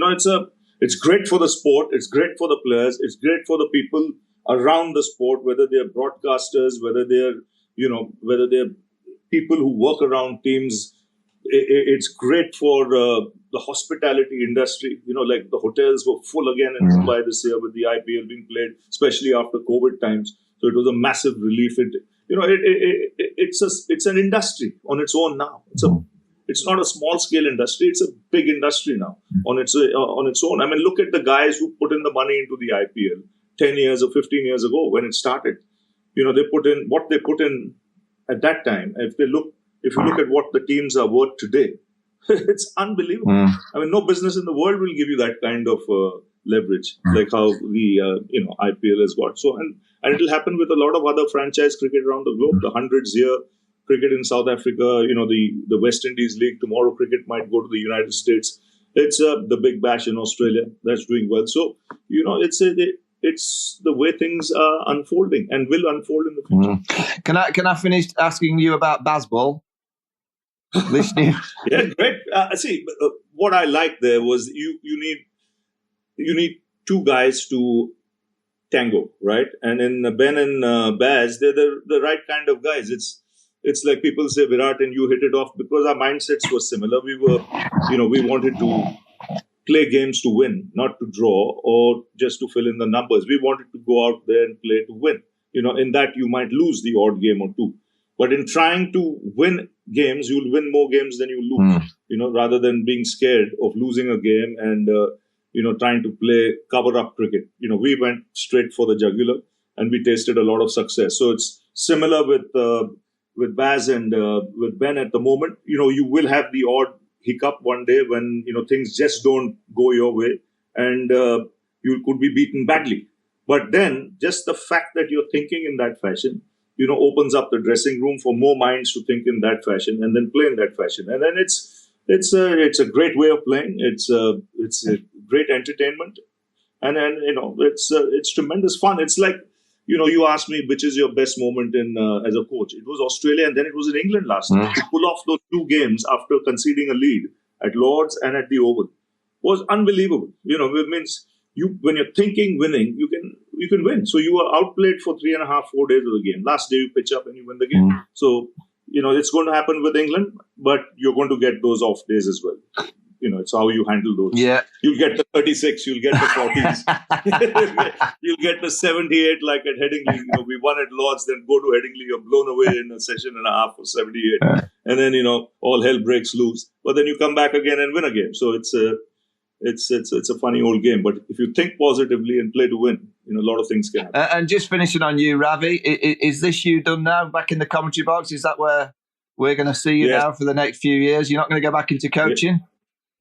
it's great for the sport. It's great for the players. It's great for the people around the sport, whether they're broadcasters, whether they're people who work around teams. It's great for the hospitality industry. Like the hotels were full again in Mumbai this year with the IPL being played, especially after COVID times. So it was a massive relief. It's an industry on its own now. It's not a small scale industry. It's a big industry now on its own. I mean, look at the guys who put in the money into the IPL 10 years or 15 years ago when it started. They put in what they put in at that time. If you look at what the teams are worth today, it's unbelievable. I mean, no business in the world will give you that kind of leverage like how the IPL has got. So and it'll happen with a lot of other franchise cricket around the globe. The hundreds year cricket in South Africa, the West Indies League. Tomorrow cricket might go to the United States. It's the Big Bash in Australia that's doing well. So it's the way things are unfolding and will unfold in the future. Can I finish asking you about Bazball? Yeah, great. What I liked there was you need 2 guys to tango, right? And in Ben and Baz, they're the right kind of guys. It's like people say Virat and you hit it off because our mindsets were similar. We wanted to play games to win, not to draw or just to fill in the numbers. We wanted to go out there and play to win. In that you might lose the odd game or 2. But in trying to win games, you'll win more games than you lose, rather than being scared of losing a game and, trying to play cover-up cricket. We went straight for the jugular and we tasted a lot of success. So it's similar with Baz and with Ben at the moment. You will have the odd hiccup one day when, things just don't go your way and you could be beaten badly. But then just the fact that you're thinking in that fashion, opens up the dressing room for more minds to think in that fashion and then play in that fashion. And then it's a great way of playing. It's a great entertainment, and it's tremendous fun. It's like you asked me which is your best moment in as a coach. It was Australia, and then it was in England last night. To pull off those 2 games after conceding a lead at Lord's and at the Oval was unbelievable. It means when you're thinking winning, you can win. So you are outplayed for 3.5, 4 days of the game. Last day you pitch up and you win the game. So it's going to happen with England, but you're going to get those off days as well. it's how you handle those. Yeah. You'll get the 36, you'll get the 40s, you'll get the 78 like at Headingley. We won at Lords, then go to Headingley, you're blown away in a session and a half for 78. And then, all hell breaks loose. But then you come back again and win a game. So it's a funny old game. But if you think positively and play to win, a lot of things can happen. And just finishing on you, Ravi, is this you done now back in the commentary box? Is that where we're going to see you now for the next few years? You're not going to go back into coaching?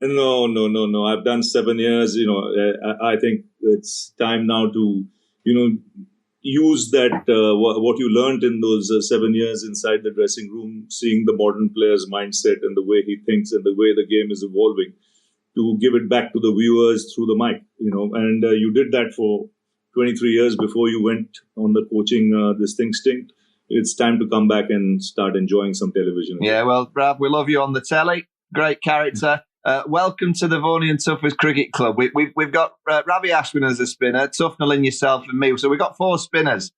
No. I've done 7 years. I think it's time now to, use that, what you learned in those 7 years inside the dressing room, seeing the modern player's mindset and the way he thinks and the way the game is evolving, to give it back to the viewers through the mic, and you did that for 23 years before you went on the coaching, this thing stint. It's time to come back and start enjoying some television. Yeah, well, Rav, we love you on the telly. Great character. Welcome to the Vaughany Tuffers Cricket Club. We've got Ravi Ashwin as a spinner, Tufnell, yourself and me. So we've got 4 spinners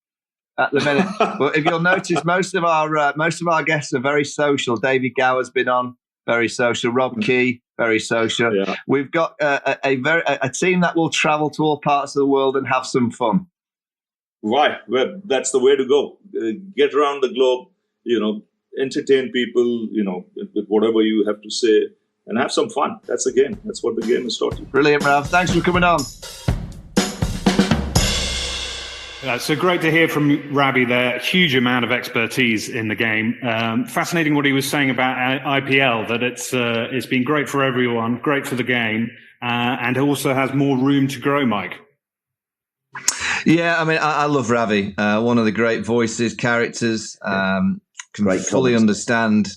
at the minute. But if you'll notice, most of our guests are very social. David Gower's been on, very social. Rob Key, very social. Yeah. We've got a team that will travel to all parts of the world and have some fun. Right. Well, that's the way to go. Get around the globe, entertain people, with whatever you have to say, and have some fun. That's the game. That's what the game is taught you. Brilliant, Rav. Thanks for coming on. So great to hear from Ravi there. Huge amount of expertise in the game. Fascinating what he was saying about IPL, that it's been great for everyone, great for the game, and also has more room to grow, Mike. Yeah, I mean, I love Ravi. One of the great voices, characters, can fully understand.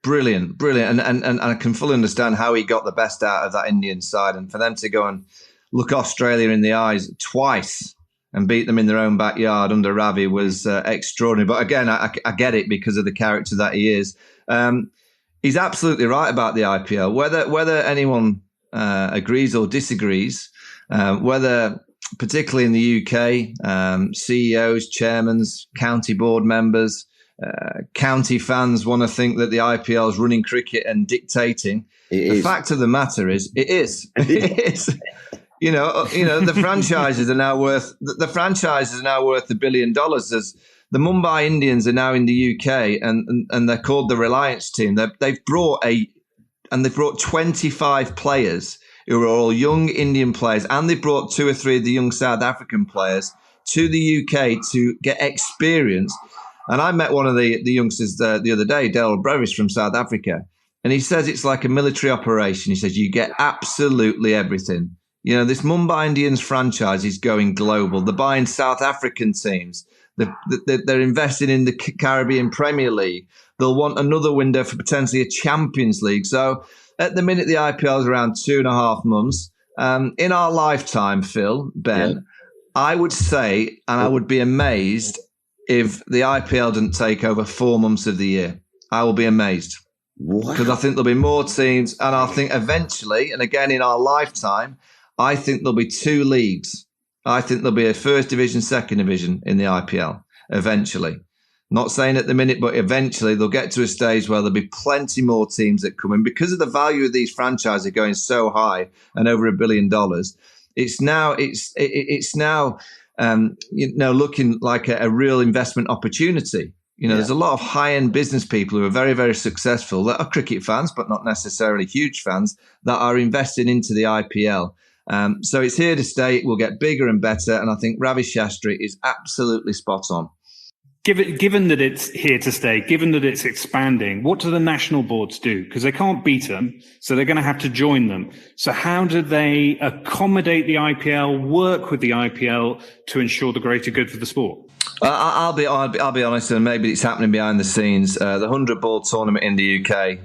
Brilliant. And I can fully understand how he got the best out of that Indian side. And for them to go and look Australia in the eyes twice and beat them in their own backyard under Ravi was extraordinary. But again, I get it because of the character that he is. He's absolutely right about the IPL. Whether anyone agrees or disagrees, whether particularly in the UK, CEOs, chairmen, county board members, county fans want to think that the IPL is running cricket and dictating. The fact of the matter is, it is. It is. The franchises are now worth $1 billion. There's the Mumbai Indians are now in the UK, and they're called the Reliance team. They've brought 25 players who are all young Indian players, and they brought 2 or 3 of the young South African players to the UK to get experience. And I met one of the youngsters the other day, Dale Brevis from South Africa, and he says it's like a military operation. He says you get absolutely everything. This Mumbai Indians franchise is going global. They're buying South African teams. They're investing in the Caribbean Premier League. They'll want another window for potentially a Champions League. So at the minute, the IPL is around 2.5 months. In our lifetime, Phil, Ben, I would say, and I would be amazed if the IPL didn't take over 4 months of the year. I will be amazed. Because I think there'll be more teams. And I think eventually, and again in our lifetime, I think there'll be 2 leagues. I think there'll be a first division, second division in the IPL eventually. Not saying at the minute, but eventually they'll get to a stage where there'll be plenty more teams that come in because of the value of these franchises going so high and over $1 billion. It's now looking like a real investment opportunity. There's a lot of high-end business people who are very, very successful that are cricket fans, but not necessarily huge fans, that are investing into the IPL. So it's here to stay. It will get bigger and better. And I think Ravi Shastri is absolutely spot on. Given that it's here to stay, given that it's expanding, what do the national boards do? Because they can't beat them, so they're going to have to join them. So how do they accommodate the IPL, work with the IPL to ensure the greater good for the sport? I'll be honest, and maybe it's happening behind the scenes. The 100-ball tournament in the UK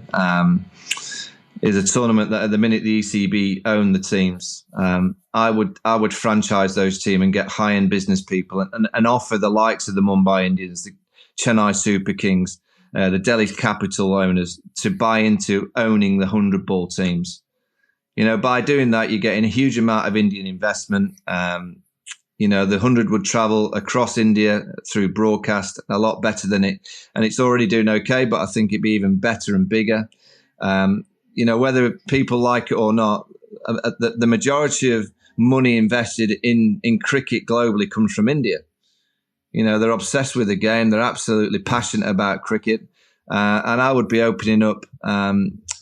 is a tournament that at the minute the ECB own the teams. I would franchise those teams and get high-end business people and offer the likes of the Mumbai Indians, the Chennai Super Kings, the Delhi Capital owners to buy into owning the 100-ball teams. By doing that, you're getting a huge amount of Indian investment. The 100 would travel across India through broadcast a lot better than it. And it's already doing okay, but I think it'd be even better and bigger. whether people like it or not, the majority of money invested in cricket globally comes from India. They're obsessed with the game. They're absolutely passionate about cricket. And I would be opening up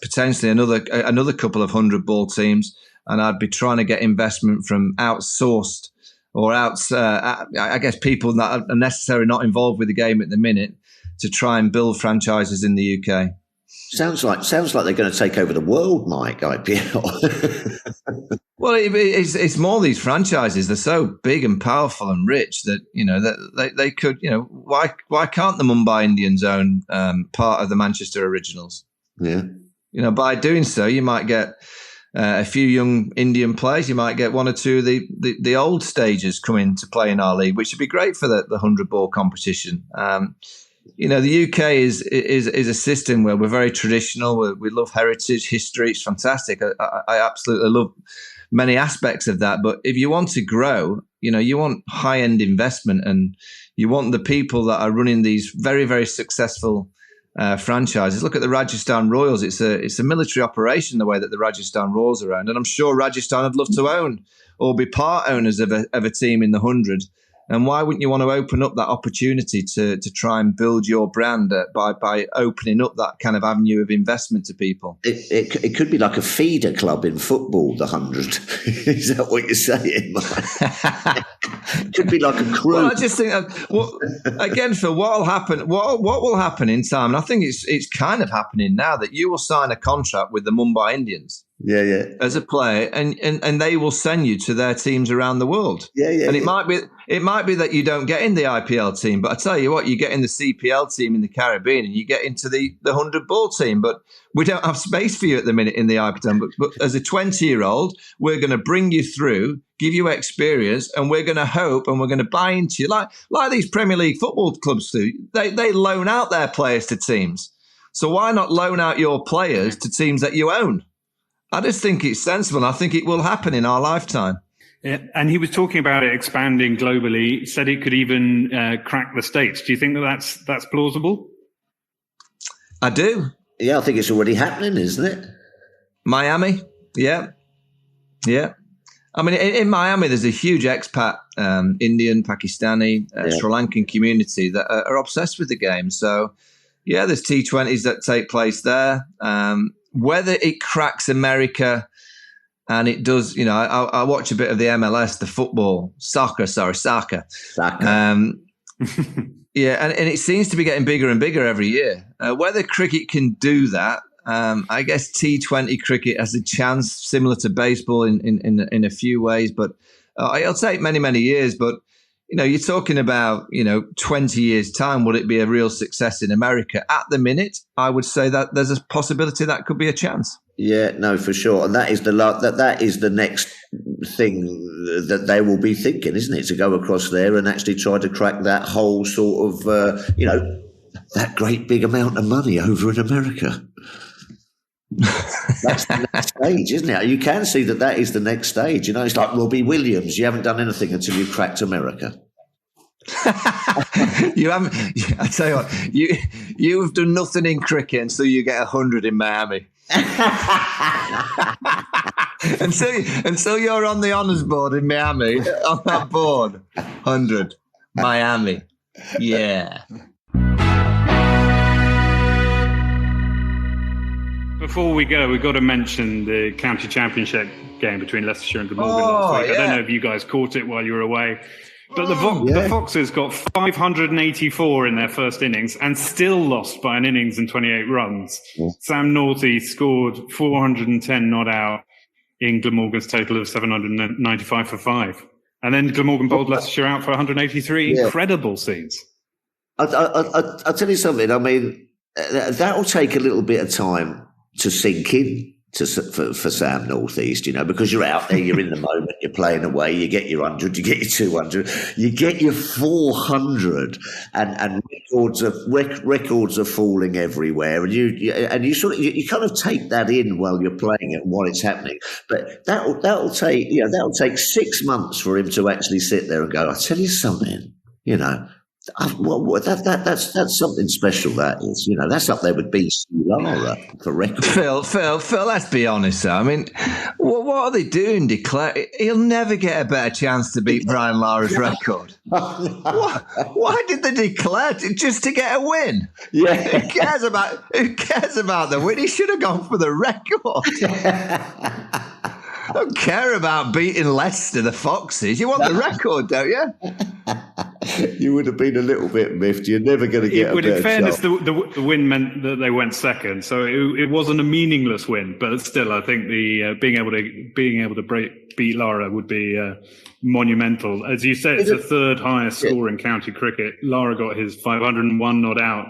potentially another couple of 100-ball teams, and I'd be trying to get investment from outsourced or I guess people that are necessarily not involved with the game at the minute to try and build franchises in the UK. Sounds like they're going to take over the world, Mike, IPL. Well, it's more these franchises. They're so big and powerful and rich that, that they could, why can't the Mumbai Indians own part of the Manchester Originals? Yeah. By doing so, you might get a few young Indian players. You might get one or two of the old stagers come in to play in our league, which would be great for the 100-ball competition. The UK is a system where we're very traditional. We love heritage, history. It's fantastic. I absolutely love many aspects of that. But if you want to grow, you want high-end investment, and you want the people that are running these very, very successful franchises. Look at the Rajasthan Royals. It's a military operation, the way that the Rajasthan Royals are owned. And I'm sure Rajasthan would love to own or be part owners of a team in the 100. And why wouldn't you want to open up that opportunity to try and build your brand by opening up that kind of avenue of investment to people? It could be like a feeder club in football, the 100. Is that what you're saying, Mike? It could be like a crew. Well, I just think, again, Phil, what will happen in time, and I think it's kind of happening now, that you will sign a contract with the Mumbai Indians. Yeah. As a player, and they will send you to their teams around the world. Yeah. And it might be that you don't get in the IPL team, but I tell you what, you get in the CPL team in the Caribbean, and you get into the 100-ball team. But we don't have space for you at the minute in the IPL. But as a 20-year-old, we're going to bring you through, give you experience, and we're going to hope and we're going to buy into you, like these Premier League football clubs do. They loan out their players to teams. So why not loan out your players to teams that you own? I just think it's sensible. I think it will happen in our lifetime. Yeah, and he was talking about it expanding globally, said it could even crack the States. Do you think that's plausible? I do. Yeah, I think it's already happening, isn't it? Miami, yeah. I mean, in Miami, there's a huge expat Indian, Pakistani, Sri Lankan community that are obsessed with the game. So, yeah, there's T20s that take place there. Whether it cracks America, and it does, I watch a bit of the MLS, the soccer. Yeah, and it seems to be getting bigger and bigger every year. Whether cricket can do that, I guess T20 cricket has a chance, similar to baseball in a few ways, but it'll take many, many years. But you're talking about 20 years' time. Will it be a real success in America? At the minute, I would say that there's a possibility that could be a chance. Yeah, no, for sure, and that is the next thing that they will be thinking, isn't it? To go across there and actually try to crack that whole sort of that great big amount of money over in America. That's the next stage, isn't it? You can see that is the next stage. It's like Robbie Williams. You haven't done anything until you've cracked America. You haven't. I tell you what, you've done nothing in cricket until you get 100 in Miami. until you're on the honours board in Miami, on that board, 100 Miami. Yeah. Before we go, we've got to mention the county championship game between Leicestershire and Glamorgan last week. Yeah. I don't know if you guys caught it while you were away. But the Foxes got 584 in their first innings and still lost by an innings and 28 runs. Yeah. Sam Northey scored 410 not out in Glamorgan's total of 795 for 5. And then Glamorgan bowled Leicestershire out for 183. Yeah. Incredible scenes. I'll tell you something. I mean, that'll take a little bit of time to sink in for Sam Northeast, because you're out there, you're in the moment, you're playing away, you get your 100, you get your 200, you get your 400, and records are falling everywhere, and you kind of take that in while you're playing it and while it's happening. But that'll take 6 months for him to actually sit there and go, I tell you something, That's something special. That is, that's up there with BC Lara for record. Phil, let's be honest. I mean, what are they doing? He'll never get a better chance to beat Brian Lara's record. Why did they declare it? Just to get a win? Yeah. Who cares about the win? He should have gone for the record. I don't care about beating Leicester, the Foxes. You want the record, don't you? You would have been a little bit miffed. You're never going to get a better in fairness, shot. the win meant that they went second, so it wasn't a meaningless win. But still, I think the being able to beat Lara would be monumental. As you said, it's the third highest score in county cricket. Lara got his 501 not out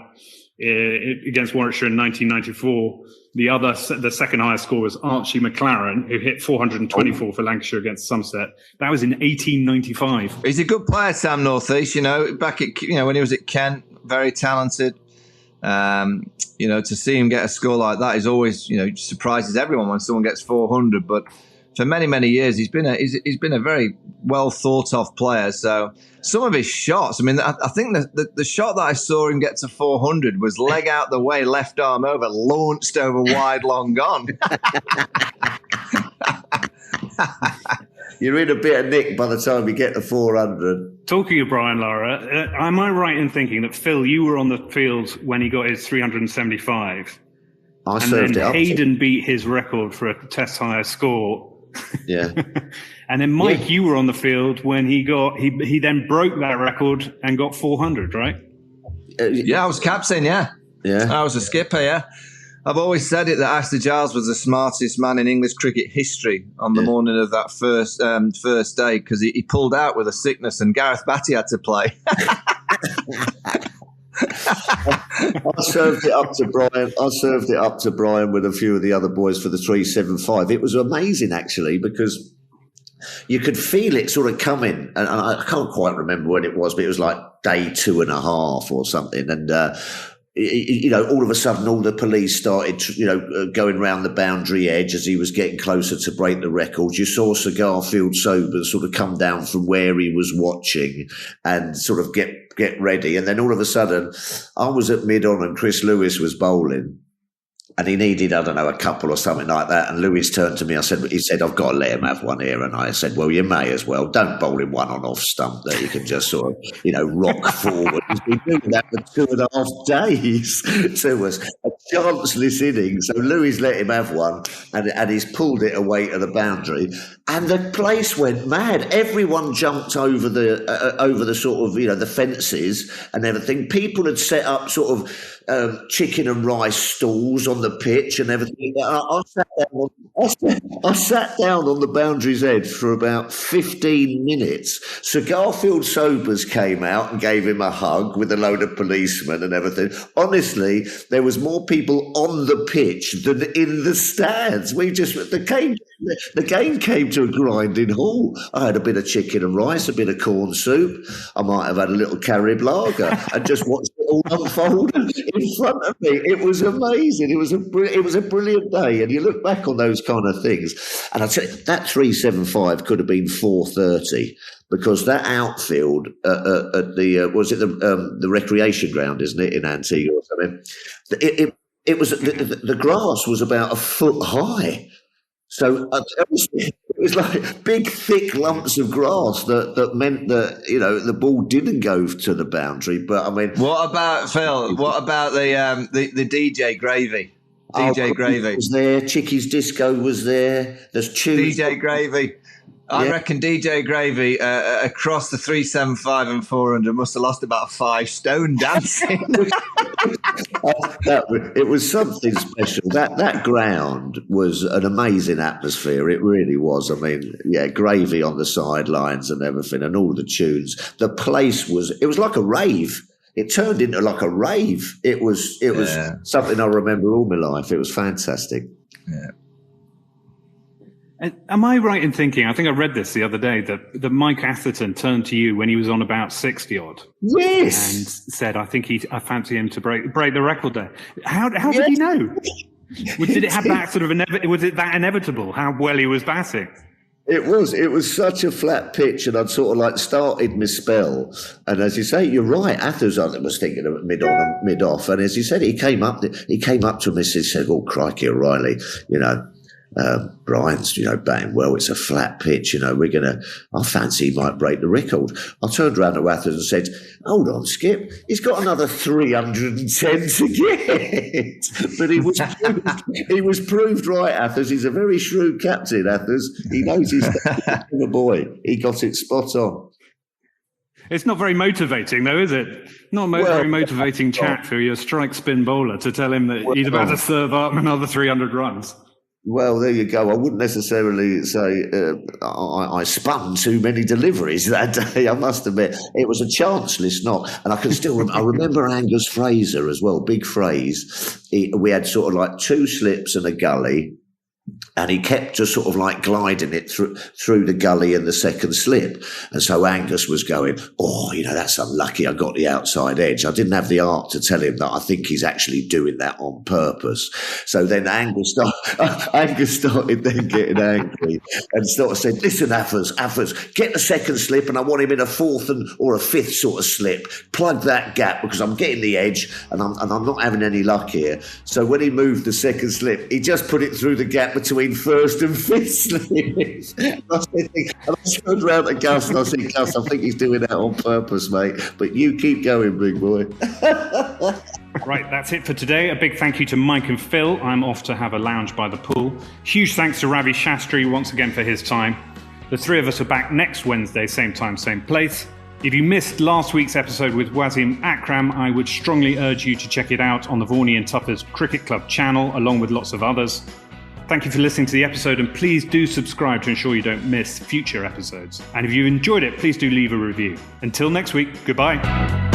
against Warwickshire in 1994. The second highest score was Archie McLaren, who hit 424 for Lancashire against Somerset. That was in 1895. He's a good player, Sam Northeast. Back at when he was at Kent, very talented. To see him get a score like that is always surprises everyone when someone gets 400. But for many, many years, he's been a very well thought of player. So some of his shots, I mean, I think the shot that I saw him get to 400 was leg out the way, left arm over, launched over wide, long gone. You're in a bit of nick by the time you get to 400. Talking of Brian Lara, am I right in thinking that, Phil, you were on the field when he got his 375? I served it up. Hayden beat his record for a test higher score. Yeah. And then Mike, you were on the field when he then broke that record and got 400, right? I was captain. Yeah, I was a skipper. Yeah, I've always said it that Ashley Giles was the smartest man in English cricket history on the morning of that first day, because he pulled out with a sickness and Gareth Batty had to play. I served it up to Brian with a few of the other boys for the 375. It was amazing, actually, because you could feel it sort of coming. And I can't quite remember when it was, but it was like day 2.5 or something. And, all of a sudden, all the police started, going round the boundary edge as he was getting closer to break the record. You saw Sir Garfield Sobers sort of come down from where he was watching and sort of get ready. And then all of a sudden, I was at mid-on and Chris Lewis was bowling. And he needed, I don't know, a couple or something like that. And Lewis turned to me. He said, I've got to let him have one here. And I said, well, you may as well. Don't bowl him one on off stump that you can just sort of, rock forward. He's been doing that for 2.5 days to us. A chanceless innings. So Lewis let him have one and he's pulled it away to the boundary. And the place went mad. Everyone jumped over the sort of, the fences and everything. People had set up sort of chicken and rice stalls on the pitch and everything. I sat down on the boundary's edge for about 15 minutes. Sir Garfield Sobers came out and gave him a hug with a load of policemen and everything. Honestly, there was more people on the pitch than in the stands. The game came to a grinding halt. I had a bit of chicken and rice, a bit of corn soup. I might have had a little Carib lager and just watched it all unfold in front of me. It was amazing. It was a brilliant day. And you look back on those kind of things, and I tell you, that 375 could have been 430 because that outfield at the recreation ground, isn't it, in Antigua or something? It was the grass was about a foot high. So it was like big, thick lumps of grass that meant that, the ball didn't go to the boundary. But I mean, what about Phil? What about the DJ Gravy? DJ Gravy was there. Chicky's Disco was there. There's tunes. DJ Gravy. I reckon DJ Gravy across the 375 and 400 must have lost about 5 stone dancing. It was something special. That ground was an amazing atmosphere. It really was. I mean, Gravy on the sidelines and everything, and all the tunes. The place was like a rave. It turned into like a rave. It was something I remember all my life. It was fantastic. Yeah. Am I right in thinking, I think I read this the other day, that Mike Atherton turned to you when he was on about 60 odd? Yes. And said, I fancy him to break the record there. How did he know? Did it have that sort of was it that inevitable, how well he was batting? It was such a flat pitch, and I'd sort of like started my spell. And as you say, you're right. Athers, I was thinking of mid on and mid off. And as you said, he came up to me and said, "Oh, crikey, O'Reilly, Brian's, batting well. It's a flat pitch. I fancy he might break the record." I turned around to Athers and said, "Hold on, Skip. He's got another 310 to get." But he was proved right, Athers. He's a very shrewd captain, Athers. He knows he's a boy. He got it spot on. It's not very motivating, though, is it? Not very motivating chat for your strike spin bowler to tell him that he's about to serve up another 300 runs. Well, there you go. I wouldn't necessarily say I spun too many deliveries that day, I must admit. It was a chanceless knock. And I can still I remember Angus Fraser as well, big phrase. We had sort of like 2 slips and a gully, and he kept just sort of like gliding it through the gully and the second slip. And so Angus was going, "Oh, that's unlucky. I got the outside edge." I didn't have the art to tell him that I think he's actually doing that on purpose. So then Angus started then getting angry and sort of said, "Listen, Athers, get the second slip, and I want him in a 4th or a 5th sort of slip. Plug that gap because I'm getting the edge and I'm not having any luck here." So when he moved the second slip, he just put it through the gap between 1st and 5th slips. And I turned round to Gus and I said, "Gus, I think he's doing that on purpose, mate. But you keep going, big boy." Right, that's it for today. A big thank you to Mike and Phil. I'm off to have a lounge by the pool. Huge thanks to Ravi Shastri once again for his time. The 3 of us are back next Wednesday, same time, same place. If you missed last week's episode with Wasim Akram, I would strongly urge you to check it out on the Vaughany Tuffers Cricket Club channel, along with lots of others. Thank you for listening to the episode, and please do subscribe to ensure you don't miss future episodes. And if you enjoyed it, please do leave a review. Until next week, goodbye.